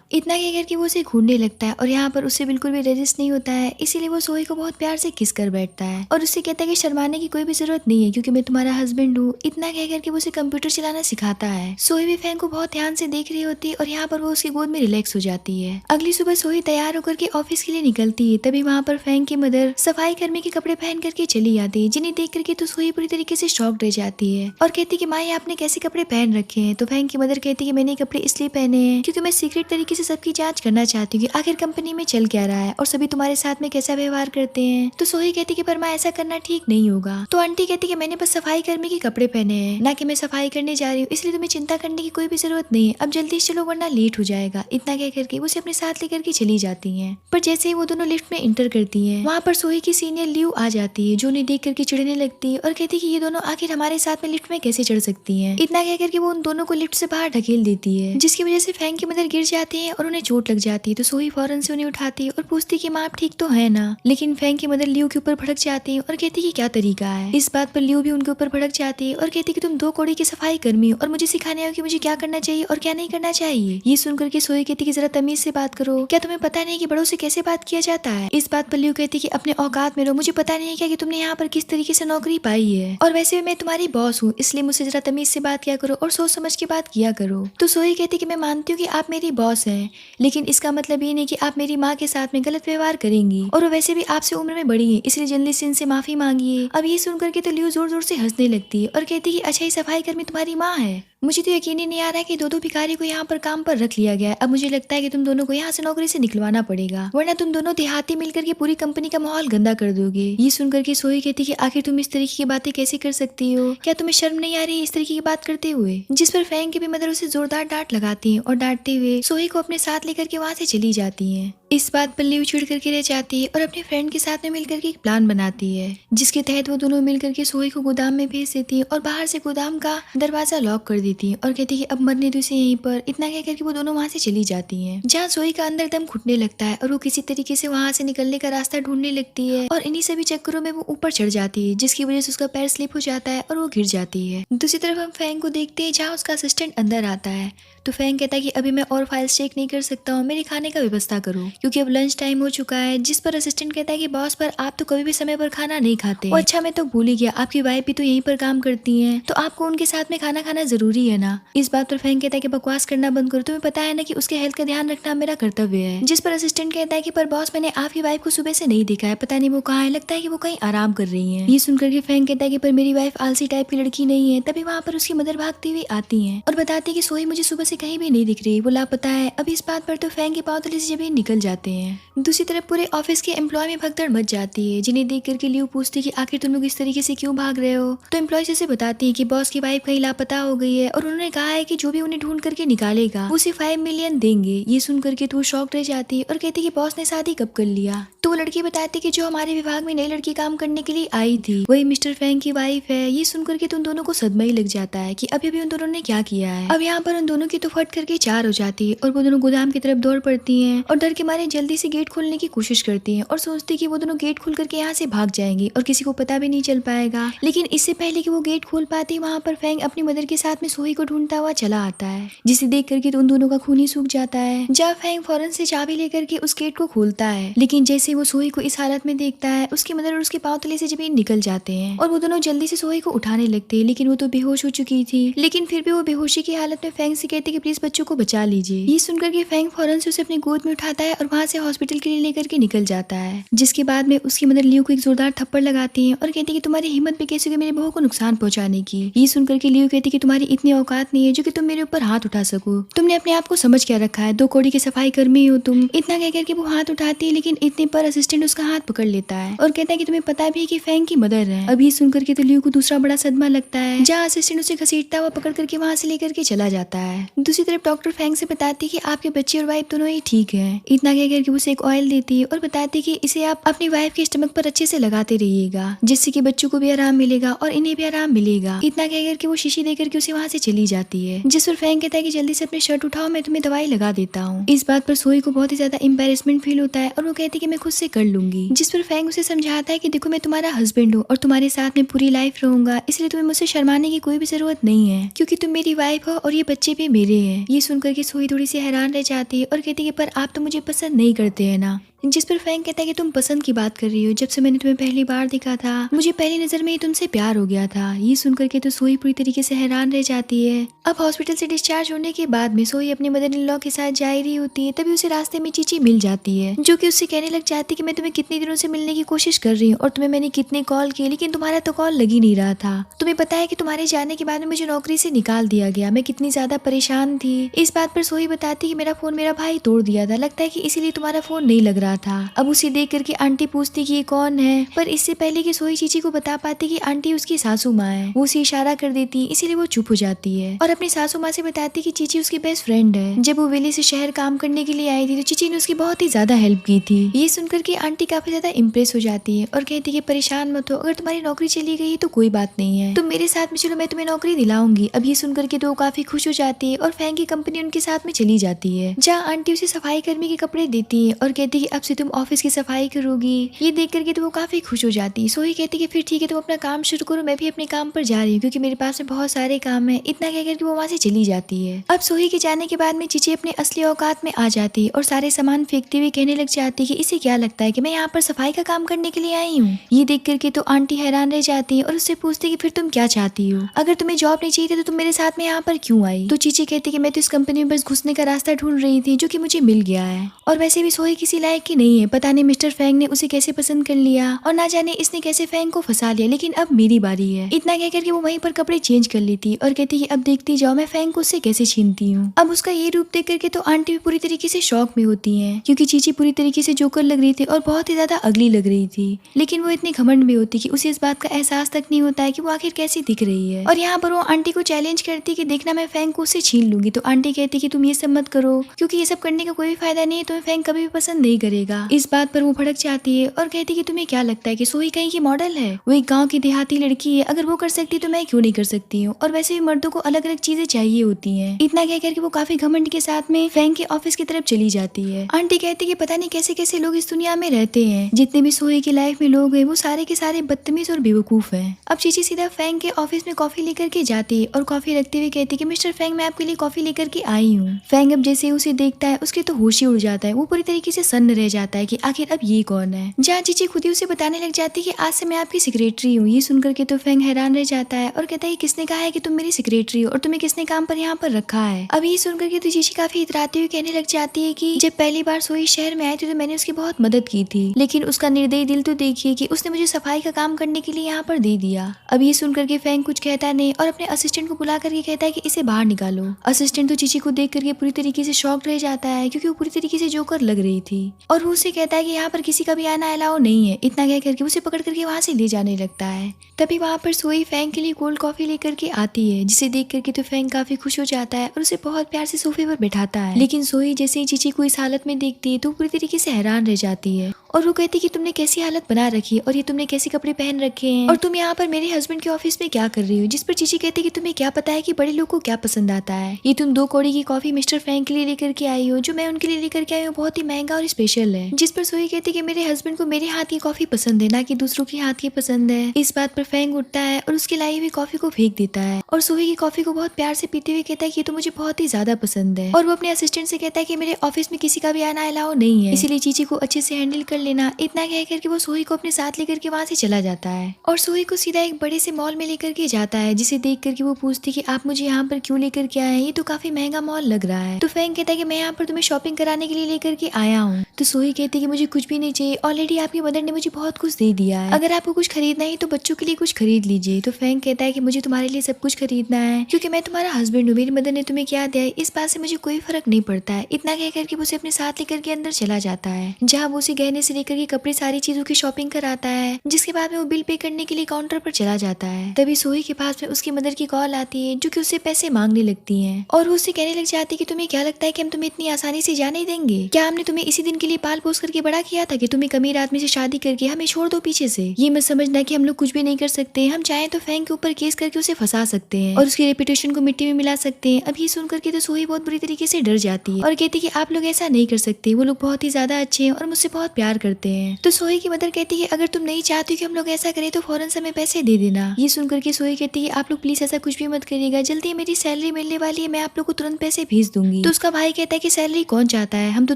इतना कह करके वो उसे घूरने लगता है और यहाँ पर उससे बिल्कुल भी रेजिस्ट नहीं होता है, इसीलिए वो सोही को बहुत प्यार से किस कर बैठता है और उससे कहता है कि शर्माने की कोई भी जरूरत नहीं है क्योंकि मैं तुम्हारा हस्बैंड हूँ। इतना कह करके वो उसे कंप्यूटर चलाना सिखाता है। सोही भी फेंग को बहुत ध्यान से देख रही होती है और यहाँ पर वो उसकी गोद में रिलैक्स हो जाती है। अगली सुबह सोही तैयार होकर के ऑफिस के लिए निकलती है, तभी वहाँ पर फेंग की मदर सफाई कर्मी के कपड़े पहन करके चली आती है, जिन्हें देख करके तो सोही पूरी तरीके से शॉक्ड रह जाती है और कहती कि माँ आपने कैसे कपड़े पहन रखे हैं? तो फेंग की मदर कहती कि मैंने कपड़े इसलिए पहने हैं क्योंकि मैं सीक्रेट तरीके से सबकी जांच करना चाहती हूँ कि आखिर कंपनी में चल क्या रहा है और सभी तुम्हारे साथ में कैसा व्यवहार करते हैं। तो सोही कहती कि पर माँ ऐसा करना ठीक नहीं होगा। तो आंटी कहती कि मैंने बस सफाई कर्मी के कपड़े पहने हैं, ना कि मैं सफाई करने जा रही हूँ, इसलिए तुम्हें चिंता करने की कोई भी जरूरत नहीं है। अब जल्दी चलो वरना लेट हो जाएगा। इतना कह करके वो उसे अपने साथ लेकर के चली जाती है। पर जैसे ही वो दोनों लिफ्ट में इंटर करती है, वहाँ पर सोही की सीनियर लियू आ जाती है, जो उन्हें देख करके चिढ़ने लगती है और कहती है कि ये दोनों आखिर हमारे साथ में लिफ्ट में कैसे चढ़ सकती हैं। इतना कह करके वो उन दोनों को लिफ्ट से बाहर ढकेल देती है, जिसकी वजह से फेंग की मदर गिर जाती है और उन्हें चोट लग जाती है। तो सोही फौरन से उन्हें उठाती है और पूछती कि माँ आप ठीक तो है ना। लेकिन फेंग की मदर लियू के ऊपर भड़क जाती है और कहती कि क्या तरीका है। इस बात पर लियू भी उनके ऊपर भड़क जाती है और कहती कि तुम दो कौड़ी की सफाई कर्मी हो और मुझे सिखाने आओ कि मुझे क्या करना चाहिए और क्या नहीं करना चाहिए। ये सुनकर के सोही कहती कि जरा तमीज से बात करो, क्या तुम्हें पता नहीं कि बड़ों से कैसे बात किया जाता है। इस बात पर लियू कहती कि अपने औकात में रहो, मुझे पता नहीं है क्या कि तुमने यहाँ पर किस तरीके से नौकरी पाई है और वैसे भी मैं तुम्हारी बॉस हूँ, इसलिए मुझसे जरा तमीज से बात किया करो और सोच समझ के बात किया करो। तो सोही कहती कि मैं मानती हूँ कि आप मेरी बॉस हैं, लेकिन इसका मतलब ये नहीं कि आप मेरी माँ के साथ में गलत व्यवहार करेंगी और वो वैसे भी आपसे उम्र में बड़ी है, इसलिए जल्दी से इनसे माफी मांगिए। अब ये सुनकर के तो लियू जोर जोर से हंसने लगती है और कहती है अच्छा ये सफाई कर्मी तुम्हारी माँ है? मुझे तो यकीन ही नहीं आ रहा है कि दो भिखारी को यहाँ पर काम पर रख लिया गया है। अब मुझे लगता है कि तुम दोनों को यहाँ से नौकरी से निकलवाना पड़ेगा, वरना तुम दोनों देहाती मिलकर के पूरी कंपनी का माहौल गंदा कर दोगे। ये सुनकर के सोही कहती कि आखिर तुम इस तरीके की बातें कैसे कर सकती हो? क्या तुम्हें शर्म नहीं आ रही इस तरीके की बात करते हुए? जिस पर फेंग की भी मदर उसे जोरदार डांट लगाती है और डांटते हुए सोही को अपने साथ लेकर के वहाँ से चली जाती है। इस बात पर लियू चिढ़ करके रह जाती है और अपने फ्रेंड के साथ में मिलकर के एक प्लान बनाती है, जिसके तहत वो दोनों मिलकर के सोही को गोदाम में भेज देती है और बाहर से गोदाम का दरवाजा लॉक कर देती है और कहती है अब मरने दो इसे यहीं पर। इतना कह करके वो दोनों वहाँ से चली जाती हैं, जहाँ सोही का अंदर दम घुटने लगता है और वो किसी तरीके से वहाँ से निकलने का रास्ता ढूंढने लगती है और इन्हीं सभी चक्करों में वो ऊपर चढ़ जाती है, जिसकी वजह से उसका पैर स्लिप हो जाता है और वो गिर जाती है। दूसरी तरफ हम फेंग को देखते हैं, जहाँ उसका असिस्टेंट अंदर आता है। तो फेंग कहता है कि अभी मैं और फाइल्स चेक नहीं कर सकता हूँ, मेरे खाने का व्यवस्था करो क्योंकि अब लंच टाइम हो चुका है। जिस पर असिस्टेंट कहता है कि बॉस पर आप तो कभी भी समय पर खाना नहीं खाते। अच्छा मैं तो भूल ही गया, आपकी वाइफ भी तो यहीं पर काम करती है, तो आपको उनके साथ में खाना खाना जरूरी है ना। इस बात पर फेंग कहता है कि बकवास करना बंद करो, तुम्हें पता है ना कि उसके हेल्थ का ध्यान रखना मेरा कर्तव्य है। जिस पर असिस्टेंट कहता है कि पर बॉस मैंने आपकी वाइफ को सुबह से नहीं देखा है, पता नहीं वो कहाँ है, लगता है कि वो कहीं आराम कर रही है। ये सुनकर के फेंग कहता है कि पर मेरी वाइफ आलसी टाइप की लड़की नहीं है। तभी वहाँ पर उसकी मदर भागती हुई आती है और बताती है कि सोही मुझे सुबह से कहीं भी नहीं दिख रही, वो लापता है। अब इस बात पर तो फेंग के पांव तले से जमीन निकल जाते हैं। दूसरी तरफ पूरे ऑफिस के एम्प्लॉय में भगदड़ मच जाती है, जिन्हें देख करके लियू पूछती कि आखिर तुम लोग इस तरीके से क्यों भाग रहे हो। तो एम्प्लॉय से बताती है कि बॉस की वाइफ कहीं लापता हो गई है और उन्होंने कहा है कि जो भी उन्हें ढूंढ करके निकालेगा उसे 5 मिलियन देंगे। ये सुन करके तो शॉक रह जाती है और कहती कि बॉस ने शादी कब कर लिया। तो वो लड़की बताती कि जो हमारे विभाग में नई लड़की काम करने के लिए आई थी वही मिस्टर फेंग की वाइफ है। ये सुनकर के तो उन दोनों को सदमा ही लग जाता है कि अभी भी उन दोनों ने क्या किया है। अब यहाँ पर उन दोनों की तो फट करके 4 हो जाती है और वो दोनों गोदाम की तरफ दौड़ पड़ती हैं और डर के मारे जल्दी से गेट खोलने की कोशिश करती हैं और सोचती कि वो दोनों गेट खोल करके यहाँ से भाग जाएंगे और किसी को पता भी नहीं चल पाएगा। लेकिन इससे पहले कि वो गेट खोल पाती वहाँ पर फेंग अपनी मदर के साथ में सोही को ढूंढता हुआ चला आता है, जिसे देख करके तो उन दोनों का खून ही सूख जाता है। जब फेंग फौरन से चाबी लेकर के उस गेट को खोलता है, लेकिन जैसे वो सोही को इस हालत में देखता है उसकी मदर और उसके पांव तले से जमीन निकल जाते हैं और वो दोनों जल्दी से सोही को उठाने लगते हैं, लेकिन वो तो बेहोश हो चुकी थी। लेकिन फिर भी वो बेहोशी की हालत में फेंग से कहती कहती है कि प्लीज बच्चों को बचा लीजिए। ये सुनकर के फैंग फौरन से उसे अपनी गोद में उठाता है और वहाँ से हॉस्पिटल के लिए लेकर के निकल जाता है। जिसके बाद में उसकी मदर लियो को एक जोरदार थप्पड़ लगाती है और कहती है कि तुम्हारी हिम्मत भी कैसे हुई मेरी बहू को नुकसान पहुंचाने की। ये सुनकर के लियो कहती है कि तुम्हारी इतनी औकात नहीं है जो कि तुम मेरे ऊपर हाथ उठा सको। तुमने अपने आप को समझ क्या रखा है, 2 कौड़ी की सफाई कर्मी हो तुम। इतना कह करके वो हाथ उठाती है, लेकिन इतने पर असिस्टेंट उसका हाथ पकड़ लेता है और कहता है कि तुम्हें पता भी है कि फैंग की मदर है। अब ये सुनकर के तो लियो को दूसरा बड़ा सदमा लगता है, जहाँ असिस्टेंट उसे घसीटता हुआ पकड़ करके वहाँ से लेकर के चला जाता है। दूसरी तरफ डॉक्टर फैंग से बताती है कि आपके बच्चे और वाइफ दोनों ही ठीक है। इतना कह करके उसे एक ऑयल देती है और बताती है कि इसे आप अपनी वाइफ के स्टमक पर अच्छे से लगाते रहिएगा, जिससे कि बच्चों को भी आराम मिलेगा और इन्हें भी आराम मिलेगा। इतना कह करके वो शीशी देकर के उसे वहाँ से चली जाती है, जिस पर फैंग कहता है कि जल्दी से अपने शर्ट उठाओ, मैं तुम्हें दवाई लगा देता हूँ। इस बात पर सोई को बहुत ही ज्यादा एम्बेरसमेंट फील होता है और वो कहती है कि मैं खुद से कर लूंगी। जिस पर फैंग उसे समझाता है कि देखो मैं तुम्हारा हस्बैंड हूँ और तुम्हारे साथ में पूरी लाइफ रहूंगा, इसलिए तुम्हें मुझसे शर्माने की कोई भी जरूरत नहीं है, क्योंकि तुम मेरी वाइफ हो और ये बच्चे भी मेरे हैं। ये सुनकर के सोई थोड़ी सी हैरान रह जाती है और कहती है पर आप तो मुझे पसंद नहीं करते है ना। जिस पर फैंग कहता है कि तुम पसंद की बात कर रही हो, जब से मैंने तुम्हें पहली बार देखा था मुझे पहली नजर में ही तुमसे प्यार हो गया था। ये सुनकर के तो सोई पूरी तरीके से हैरान रह जाती है। अब हॉस्पिटल से डिस्चार्ज होने के बाद में सोई अपने मदर इन लॉ के साथ जा रही होती है, तभी उसे रास्ते में चीची मिल जाती है, जो कि उससे कहने लग जाती है कि मैं तुम्हें कितने दिनों से मिलने की कोशिश कर रही हूँ और तुम्हें मैंने कितने कॉल किए, लेकिन तुम्हारा तो कॉल लग ही नहीं रहा था। तुम्हें पता है कि तुम्हारे जाने के बाद में मुझे नौकरी से निकाल दिया गया, मैं कितनी ज्यादा परेशान थी। इस बात पर सोई बताती है कि मेरा फोन मेरा भाई तोड़ दिया था, लगता है कि इसीलिए तुम्हारा फोन नहीं लग रहा था। अब उसे देख करके आंटी पूछती कि ये कौन है, पर इससे पहले कि सोई चीची को बता पाती कि आंटी उसकी सासू माँ है, वो उसे इशारा कर देती, इसीलिए वो चुप हो जाती है और अपनी सासू माँ से बताती कि चीची उसकी बेस्ट फ्रेंड है। जब वो वेली से शहर काम करने के लिए आई थी तो चीची ने उसकी बहुत ही ज्यादा हेल्प की थी। ये सुनकर के आंटी काफी ज्यादा इम्प्रेस हो जाती है और कहती है परेशान मत हो, अगर तुम्हारी नौकरी चली गई तो कोई बात नहीं है, तुम मेरे साथ में चलो, मैं तुम्हें नौकरी दिलाऊंगी। अब ये सुनकर के तो वो काफी खुश हो जाती है और फैंग की कंपनी उनके साथ में चली जाती है, जहाँ आंटी उसे सफाई कर्मी के कपड़े देती है और कहती है अब से तुम ऑफिस की सफाई करोगी। ये देख करके तो वो काफी खुश हो जाती है। सोही कहती है कि फिर ठीक है तुम अपना काम शुरू करो, मैं भी अपने काम पर जा रही हूँ क्योंकि मेरे पास में बहुत सारे काम है। इतना कह करके वो वहाँ से चली जाती है। अब सोही के जाने के बाद में चीची अपने असली औकात में आ जाती है और सारे सामान फेंकते हुए कहने लग जाती है कि इसे क्या लगता है कि मैं यहाँ पर सफाई का काम करने के लिए आई हूँ। ये देख करके तो आंटी हैरान रह जाती है और उससे पूछती है कि फिर तुम क्या चाहती हो, अगर तुम्हें जॉब नहीं चाहिए तो तुम मेरे साथ में यहाँ पर क्यों आई। तो चीची कहती है कि मैं तो इस कंपनी में बस घुसने का रास्ता ढूंढ रही थी, जो कि मुझे मिल गया है, और वैसे भी सोही किसी लायक की नहीं है। पता नहीं मिस्टर फैंग ने उसे कैसे पसंद कर लिया और ना जाने इसने कैसे फैंग को फंसा लिया, लेकिन अब मेरी बारी है। इतना कह करके वो वहीं पर कपड़े चेंज कर लेती और कहती है अब देखती जाओ मैं फैंग को उससे कैसे छीनती हूँ। अब उसका ये रूप देख करके तो आंटी भी पूरी तरीके से शौक में होती है, क्योंकि चीची पूरी तरीके से जोकर लग रही थी और बहुत ही ज्यादा अगली लग रही थी, लेकिन वो इतनी घमंड में होती कि उसे इस बात का एहसास तक नहीं होता है कि वो आखिर कैसी दिख रही है। और यहाँ पर वो आंटी को चैलेंज करती कि देखना मैं फैंग को उससे छीन लूंगी। तो आंटी कहती कि तुम ये सब मत करो, क्योंकि ये सब करने का कोई फायदा नहीं है, तुम्हें फैंग कभी भी पसंद नहीं करेगा। इस बात पर वो भड़क जाती है और कहती कि तुम्हें क्या लगता है कि सोही कहीं की मॉडल है, वो एक गांव की देहाती लड़की है, अगर वो कर सकती तो मैं क्यों नहीं कर सकती हूँ। और वैसे भी मर्दों को अलग अलग चीजें चाहिए होती हैं। इतना कह करके वो काफी घमंड के साथ में फैंग के ऑफिस की तरफ चली जाती है। आंटी कहती कि पता नहीं कैसे कैसे लोग इस दुनिया में रहते हैं, जितने भी सोही की लाइफ में लोग हैं वो सारे के सारे बदतमीज और बेवकूफ हैं। अब चीची सीधा फैंग के ऑफिस में कॉफी लेकर के जाती है और कॉफी रखते हुए कहती कि मिस्टर फैंग मैं आपके लिए कॉफी लेकर के आई हूँ। फैंग अब जैसे उसे देखता है उसके तो होश ही उड़ जाता है, वो पूरी तरीके से सन्न रह जाता है कि आखिर अब ये कौन है। जहाँ चीची खुद ही उसे बताने लग जाती है कि आज से मैं आपकी सेक्रेटरी हूँ। ये सुनकर के तो फैंग हैरान रह जाता है और कहता है किसने कहा है कि तुम मेरी सेक्रेटरी हो और तुम्हें किसने काम पर यहाँ पर रखा है। अब ये सुनकर के तो चीची काफी इतराती हुई कहने लग जाती है कि जब पहली बार सोई शहर में आई थी तो मैंने उसकी बहुत मदद की थी, लेकिन उसका निर्दयी दिल तो देखिए कि उसने मुझे सफाई का काम करने के लिए यहाँ पर दे दिया। अब ये सुनकर के फैंग कुछ कहता नहीं और अपने असिस्टेंट को बुला करके कहता है कि इसे बाहर निकालो। असिस्टेंट तो चीची को देख करके पूरी तरीके से शॉक्ड रह जाता है, क्योंकि वो पूरी तरीके से जोकर लग रही थी, और वो उसे कहता है कि यहाँ पर किसी का भी आना अलाउ नहीं है। इतना कह करके उसे पकड़ करके वहाँ से ले जाने लगता है। तभी वहाँ पर सोई फैंग के लिए कोल्ड कॉफी लेकर के आती है, जिसे देख करके तो फैंग काफी खुश हो जाता है और उसे बहुत प्यार से सोफे पर बैठाता है। लेकिन सोई जैसे ही चीची को इस हालत में देखती है तो पूरी तरीके से हैरान रह जाती है और वो कहती कि तुमने कैसी हालत बना रखी है और ये तुमने कैसे कपड़े पहन रखे हैं और तुम यहाँ पर मेरे हस्बैंड के ऑफिस में क्या कर रही हो। जिस पर चीची कहती कि तुम्हें क्या पता है कि बड़े लोग को क्या पसंद आता है। ये तुम 2 कौड़ी की कॉफी मिस्टर फैंग के लिए लेकर के आई हो, जो मैं उनके लिए लेकर के आई हूँ बहुत ही महंगा और स्पेशल पागल है। जिस पर सोही कहती कि मेरे हस्बैंड को मेरे हाथ की कॉफी पसंद है, ना कि दूसरों के हाथ की पसंद है। इस बात पर फैंग उठता है और उसकी लाई हुई कॉफी को फेंक देता है और सोही की कॉफी को बहुत प्यार से पीते हुए कहता है कि ये तो मुझे बहुत ही ज्यादा पसंद है। और वो अपने असिस्टेंट से कहता है कि मेरे ऑफिस में किसी का भी आना अलाउ नहीं है, इसीलिए चीची को अच्छे से हैंडल कर लेना। इतना कह करके वो सोही को अपने साथ लेकर के वहाँ से चला जाता है और सोही को सीधा एक बड़े से मॉल में लेकर के जाता है, जिसे देख करके वो पूछती कि आप मुझे यहाँ पर क्यों लेकर के आए हैं, ये तो काफी महंगा मॉल लग रहा है। तो फैंग कहता है कि मैं यहाँ पर तुम्हें शॉपिंग कराने के लिए लेकर के आया हूँ। तो सोही कहती है कि मुझे कुछ भी नहीं चाहिए, ऑलरेडी आपकी मदर ने मुझे बहुत कुछ दे दिया है, अगर आपको कुछ खरीदना है तो बच्चों के लिए कुछ खरीद लीजिए। तो फैंग कहता है कि मुझे तुम्हारे लिए सब कुछ खरीदना है क्योंकि मैं तुम्हारा हस्बैंड हूँ, मेरी मदर ने तुम्हें क्या दिया है इस बात से मुझे कोई फर्क नहीं पड़ता है। इतना कह करके वो उसे अपने साथ लेकर के अंदर चला जाता है, जहाँ वो उसे गहने से लेकर के कपड़े सारी चीजों की शॉपिंग कराता है। जिसके बाद में वो बिल पे करने के लिए काउंटर पर चला जाता है। तभी सोही के पास में उसकी मदर की कॉल आती है, जो कि उससे पैसे मांगने लगती है और वो उससे कहने लग जाती है कि तुम्हें क्या लगता है कि हम तुम्हें इतनी आसानी से जाने देंगे? क्या हमने तुम्हें इसी दिन के लिए पाल पोस करके बड़ा किया था कि तुम्हें कमीर आदमी से शादी करके हमें छोड़ दो पीछे से? ये मत समझना कि हम लोग कुछ भी नहीं कर सकते, हम चाहें तो फैंग के ऊपर केस करके उसे फंसा सकते हैं और उसकी रेपुटेशन को मिट्टी में मिला सकते हैं। अब ये सुन करके तो सोही बहुत बुरी तरीके से डर जाती है और कहती है कि आप लोग ऐसा नहीं कर सकते, वो लोग बहुत ही ज्यादा अच्छे हैं और मुझसे बहुत प्यार करते हैं। तो सोही की मदर कहती है अगर तुम नहीं चाहती कि हम लोग ऐसा करें तो फौरन से हमें पैसे दे देना। ये सुन करके सोही कहती है आप लोग प्लीज ऐसा कुछ भी मत करिएगा, जल्दी मेरी सैलरी मिलने वाली है, मैं आप लोग को तुरंत पैसे भेज दूंगी। तो उसका भाई कहता है कि सैलरी कौन चाहता है, हम तो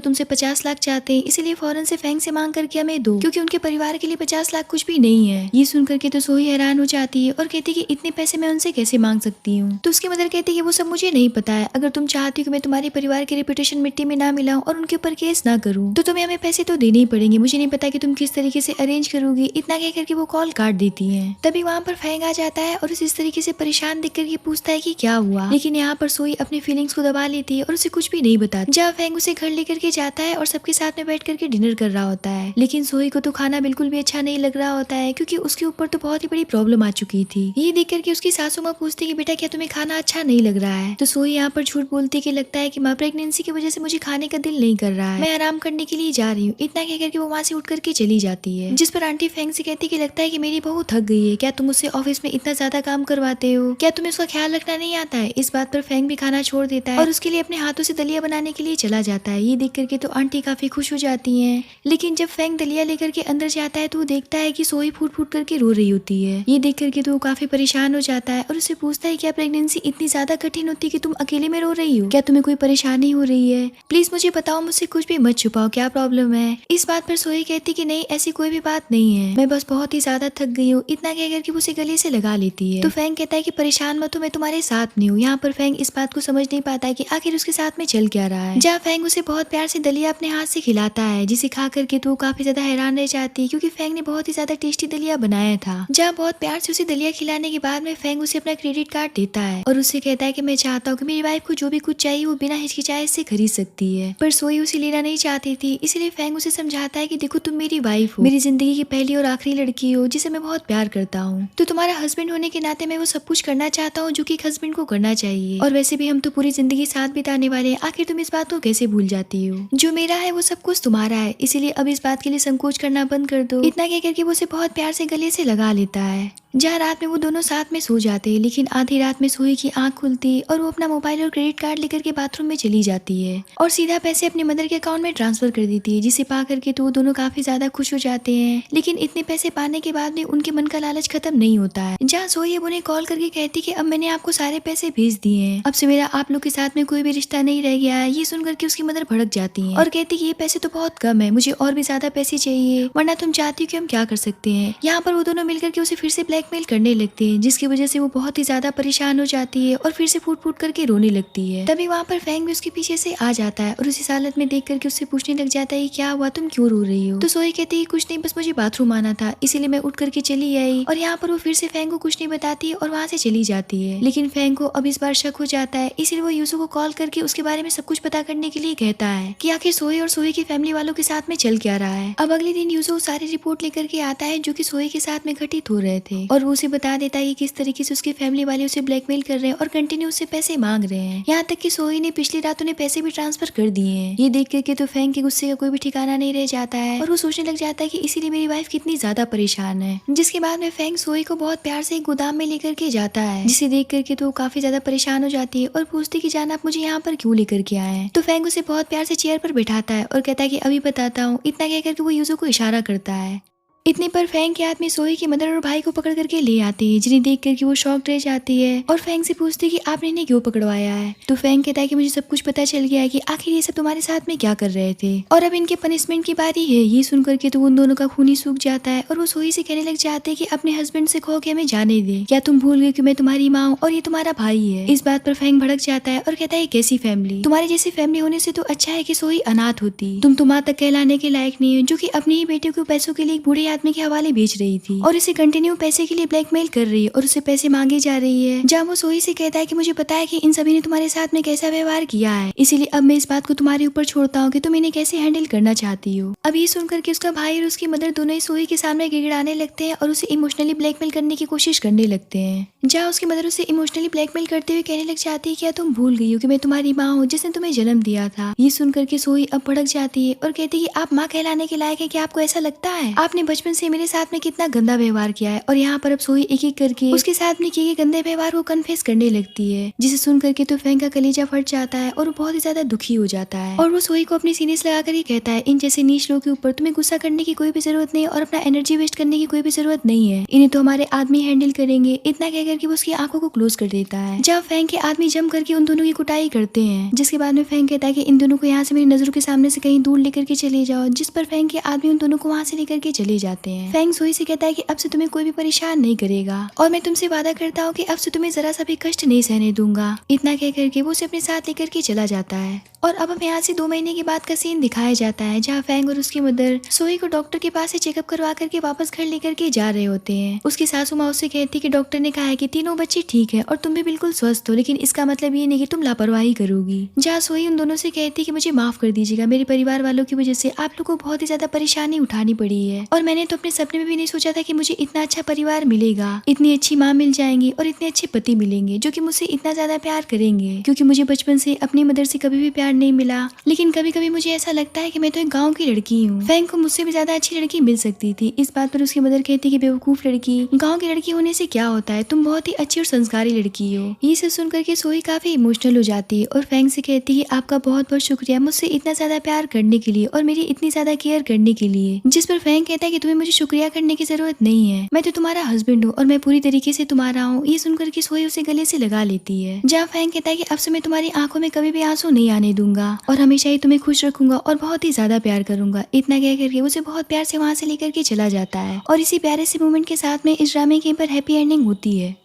तुमसे 50 लाख चाहते हैं, इसलिए फौरन से फैंग से मांग करके हमें दो, क्योंकि उनके परिवार के लिए 50 लाख कुछ भी नहीं है। ये सुन करके तो सोही हैरान हो जाती है और कहती है कि इतने पैसे मैं उनसे कैसे मांग सकती हूँ। तो उसकी मदर कहती है कि वो सब मुझे नहीं पता है, अगर तुम चाहती हो कि मैं तुम्हारे परिवार की रेपुटेशन मिट्टी में ना मिलाऊं और उनके ऊपर केस ना करूँ तो तुम्हें हमें पैसे तो देने ही पड़ेंगे, मुझे नहीं पता कि तुम किस तरीके से अरेंज करोगी। इतना कह करके वो कॉल काट देती है। तभी वहाँ पर फैंग आ जाता है और उसे इस तरीके से परेशान देख करके पूछता है कि क्या हुआ, लेकिन यहाँ पर सोही अपनी फीलिंग्स को दबा लेती है और उसे कुछ भी नहीं बताती। जब फैंग उसे घर लेकर के जाता है और सबके साथ में बैठ करके डिनर कर रहा होता है, लेकिन सोही को तो खाना बिल्कुल भी अच्छा नहीं लग रहा होता है क्योंकि उसके ऊपर तो बहुत ही बड़ी प्रॉब्लम आ चुकी थी। ये देख करके उसकी सासू माँ पूछती कि बेटा क्या तुम्हें खाना अच्छा नहीं लग रहा है? तो सोही यहाँ पर झूठ बोलती कि लगता है कि माँ प्रेगनेंसी की वजह से मुझे खाने का दिल नहीं कर रहा है, मैं आराम करने के लिए जा रही हूँ। इतना कह करके वो वहाँ से उठ करके चली जाती है, जिस पर आंटी फैंग से कहती कि लगता है कि मेरी बहू थक गई है, क्या तुम उससे ऑफिस में इतना ज्यादा काम करवाते हो, क्या तुम्हें उसका ख्याल रखना नहीं आता है? इस बात पर फैंग भी खाना छोड़ देता है और उसके लिए अपने हाथों से दलिया बनाने के लिए चला जाता है। ये देख करके तो आंटी काफी खुश हो जाती है, लेकिन जब फैंग दलिया लेकर के अंदर जाता है तो वो देखता है कि सोही फूट फूट करके रो रही होती है। ये देख करके तो वो काफी परेशान हो जाता है और उससे पूछता है क्या प्रेगनेंसी इतनी ज्यादा कठिन होती है कि तुम अकेले में रो रही हो? क्या तुम्हें कोई परेशानी हो रही है? प्लीज मुझे बताओ, मुझसे कुछ भी मत छुपाओ, क्या प्रॉब्लम है? इस बात पर सोही कहती कि नहीं ऐसी कोई भी बात नहीं है, मैं बस बहुत ही ज्यादा थक गई हूँ। इतना कह करके वो उसे गले से लगा लेती है। तो फैंग कहता है कि परेशान मत हो, मैं तुम्हारे साथ नहीं हूँ। यहाँ पर फैंग इस बात को समझ नहीं पाता है कि आखिर उसके साथ में चल क्या रहा है। जहाँ फैंग उसे बहुत प्यार से दलिया अपने हाथ से खिलाता है, जिसे खा करके तो काफी ज्यादा हैरान रह जाती है क्योंकि फैंग ने बहुत ही ज्यादा टेस्टी दलिया बनाया था। जहाँ बहुत प्यार से उसे दलिया खिलाने के बाद में फैंग उसे अपना क्रेडिट कार्ड देता है और उससे कहता है कि मैं चाहता हूँ कि मेरी वाइफ को जो भी कुछ चाहिए वो बिना हिचकिचाए से खरीद सकती है। पर सोही उसे लेना नहीं चाहती थी, इसलिए फैंग उसे समझाता है कि देखो तुम मेरी वाइफ हो, मेरी जिंदगी की पहली और आखिरी लड़की हो जिसे मैं बहुत प्यार करता हूँ, तो तुम्हारा हस्बैंड होने के नाते मैं वो सब कुछ करना चाहता हूँ जो कि एक हस्बैंड को करना चाहिए। और वैसे भी हम तो पूरी जिंदगी साथ बिताने वाले हैं, आखिर तुम इस बात को कैसे भूल जाती हो? जो मेरा है वो सब कुछ तुम्हारा है, इसीलिए अब इस बात के लिए संकोच करना बंद कर दो। इतना कह करके वो उसे बहुत प्यार से गले से लगा लेता है। जहाँ रात में वो दोनों साथ में सो जाते हैं, लेकिन आधी रात में सोही की आंख खुलती और वो अपना मोबाइल और क्रेडिट कार्ड लेकर के बाथरूम में चली जाती है और सीधा पैसे अपने मदर के अकाउंट में ट्रांसफर कर देती है, जिसे पा करके तो वो दोनों काफी ज्यादा खुश हो जाते हैं। लेकिन इतने पैसे पाने के बाद भी उनके मन का लालच खत्म नहीं होता है। जहाँ सोही अब उन्हें कॉल करके कहती कि अब मैंने आपको सारे पैसे भेज दिए हैं, अब से मेरा आप लोग के साथ में कोई भी रिश्ता नहीं रह गया है। ये सुन करके उसकी मदर भड़क जाती है और कहती कि ये पैसे तो बहुत कम है, मुझे और भी ज्यादा पैसे चाहिए, वरना तुम चाहती हो कि हम क्या कर सकते हैं। यहाँ पर वो दोनों मिलकर के उसे फिर से ब्लैकमेल करने लगते हैं, जिसकी वजह से वो बहुत ही ज्यादा परेशान हो जाती है और फिर से फूट फूट करके रोने लगती है। तभी वहाँ पर फैंग भी उसके पीछे से आ जाता है और उस हालत में देख करके उससे पूछने लग जाता है क्या हुआ, तुम क्यों रो रही हो? तो सोही कहती है कुछ नहीं, बस मुझे बाथरूम आना था, इसीलिए मैं उठ करके चली आई। और यहाँ पर वो फिर से फैंग को कुछ नहीं बताती है और वहाँ से चली जाती है। लेकिन फैंग को अब इस बार शक हो जाता है, इसीलिए वो यूसु को कॉल करके उसके बारे में सब कुछ पता करने के लिए कहता है कि आखिर सोही और सोही की फैमिली वालों के साथ में चल क्या रहा है। अब अगले दिन यूसु सारी रिपोर्ट लेकर के आता है जो कि सोही के साथ में घटित हो रहे थे और वो उसे बता देता है कि किस तरीके से उसकी फैमिली वाले उसे ब्लैकमेल कर रहे हैं और कंटिन्यू उससे पैसे मांग रहे हैं। यहाँ तक कि सोही ने पिछली रात उन्हें पैसे भी ट्रांसफर कर दिए हैं। ये देख करके तो फैंग के गुस्से का कोई भी ठिकाना नहीं रह जाता है और वो सोचने लग जाता है कि इसीलिए मेरी वाइफ कितनी ज्यादा परेशान है। जिसके बाद में फैंग सोही को बहुत प्यार से एक गोदाम में लेकर के जाता है, जिसे देख करके तो काफी ज्यादा परेशान हो जाती है और पूछती कि जान आप मुझे यहाँ पर क्यों लेकर के आए हैं। तो फैंग उसे बहुत प्यार से चेयर पर बैठाता है और कहता है कि अभी बताता हूँ। इतना कह करके वो यूजो को इशारा करता है। इतने पर फैंग के आदमी सोही की मदर और भाई को पकड़ करके ले आते हैं, जिन्हें देख करके वो शॉक रह जाती है और फैंग से पूछती है कि आपने इन्हें क्यों पकड़वाया है। तो फैंग कहता है कि मुझे सब कुछ पता चल गया है कि आखिर ये सब तुम्हारे साथ में क्या कर रहे थे और अब इनके पनिशमेंट की बारी है। ये सुन करके तो उन दोनों का खून ही सूख जाता है और वो सोही से कहने लग जाते हैं कि अपने हस्बैंड से कहो कि हमें जाने दे। क्या तुम भूल गए कि मैं तुम्हारी माँ हूँ और ये तुम्हारा भाई है। इस बात पर फैंग भड़क जाता है और कहता है कैसी फैमिली, तुम्हारी जैसी फैमिली होने से तो अच्छा है कि सोही अनाथ होती। तुम तो माँ तक कहलाने के लायक नहीं हो, जो कि अपनी ही बेटे को पैसों के लिए एक बूढ़े आदमी के हवाले बेच रही थी और इसे कंटिन्यू पैसे के लिए ब्लैकमेल कर रही है और उसे पैसे मांगे जा रही है। जहाँ वो सोही से कहता है कि मुझे पता है कि इन सभी ने तुम्हारे साथ में कैसा व्यवहार किया है, इसीलिए अब मैं इस बात को तुम्हारे ऊपर छोड़ता हूँ कि तुम इन्हें कैसे हैंडल करना चाहती हो। अब ये सुनकर के उसका भाई और उसकी मदर दोनों ही सोही के सामने गिड़गिड़ाने लगते हैं और उसे इमोशनली ब्लैकमेल करने की कोशिश करने लगते हैं। जहाँ उसकी मदर उसे इमोशनली ब्लैकमेल करते हुए कहने लग जाती है क्या तुम भूल गई हो कि मैं तुम्हारी माँ हूँ जिसने तुम्हें जन्म दिया था। ये सुनकर के सोही अब भड़क जाती है और कहती है कि आप माँ कहलाने के लायक है, क्या आपको ऐसा लगता है? आपने बचपन से मेरे साथ में कितना गंदा व्यवहार किया है। और यहाँ पर अब सोही एक एक करके उसके साथ में किए गए गंदे व्यवहार को कन्फेस करने लगती है, जिसे सुन करके तो फैंग का कलेजा फट जाता है और वो बहुत ही ज्यादा दुखी हो जाता है और वो सोही को अपनी सीने से लगा कर कहता है इन जैसे नीच लोगों के ऊपर तुम्हें गुस्सा करने की कोई भी जरूरत नहीं और अपना एनर्जी वेस्ट करने की कोई भी जरूरत नहीं है, इन्हें तो हमारे आदमी हैंडल करेंगे। इतना कह करके वो उसकी आंखों को क्लोज कर देता है। जब फैंग के आदमी जम करके उन दोनों की कुटाई करते हैं, जिसके बाद में फैंग कहता है कि इन दोनों को यहाँ से मेरी नजरों के सामने से कहीं दूर लेकर के चले जाओ, जिस पर फैंग के आदमी उन दोनों को वहाँ से लेकर के चले जाते हैं। फैंग सोही से कहता है कि अब से तुम्हें कोई भी परेशान नहीं करेगा और मैं तुमसे वादा करता हूँ कि अब से तुम्हें जरा सा भी कष्ट नहीं सहने दूंगा। इतना कह करके वो उसे अपने साथ लेकर के चला जाता है। और अब हमें यहाँ से 2 महीने के बाद का सीन दिखाया जाता है, जहाँ फैंग और उसकी मदर सोही को डॉक्टर के पास से चेकअप करवा करके वापस घर लेकर के जा रहे होते हैं। उसकी सासू माँ उससे कहती कि डॉक्टर ने कहा है कि तीनों बच्चे ठीक है और तुम भी बिल्कुल स्वस्थ हो, लेकिन इसका मतलब ये नहीं कि तुम लापरवाही करोगी। जहाँ सोही उन दोनों से कहती कि मुझे माफ कर दीजिएगा, मेरे परिवार वालों की वजह से आप लोग को बहुत ही ज्यादा परेशानी उठानी पड़ी है और मैंने तो अपने सपने में भी नहीं सोचा था कि मुझे इतना अच्छा परिवार मिलेगा, इतनी अच्छी माँ मिल जाएंगी और इतने अच्छे पति मिलेंगे जो कि मुझसे इतना ज्यादा प्यार करेंगे, क्योंकि मुझे बचपन से अपनी मदर से कभी भी प्यार नहीं मिला। लेकिन कभी कभी मुझे ऐसा लगता है कि मैं तो एक गांव की लड़की हूँ, फैंग को मुझसे भी ज्यादा अच्छी लड़की मिल सकती थी। इस बात पर उसकी मदर कहती कि बेवकूफ लड़की, गांव की लड़की होने से क्या होता है, तुम बहुत ही अच्छी और संस्कारी लड़की हो। ये सब सुनकर के सोही काफी इमोशनल हो जाती है और फैंग से कहती है आपका बहुत बहुत शुक्रिया मुझसे इतना ज्यादा प्यार करने के लिए और मेरी इतनी ज्यादा केयर करने के लिए। जिस पर फैंग कहता है कि तुम्हें मुझे शुक्रिया करने की जरूरत नहीं है, मैं तो तुम्हारा हस्बैंड हूँ और मैं पूरी तरीके से तुम्हारा हूँ। ये सुनकर के सोही उसे गले से लगा लेती है। जहाँ फैंग कहता है कि अब से मैं तुम्हारी आंखों में कभी भी आंसू नहीं आने दूंगा और हमेशा ही तुम्हें खुश रखूंगा और बहुत ही ज्यादा प्यार करूंगा। इतना कह करके उसे बहुत प्यार से वहाँ से लेकर के चला जाता है और इसी प्यारे से मोमेंट के साथ में इस ड्रामे के पर हैप्पी एंडिंग होती है।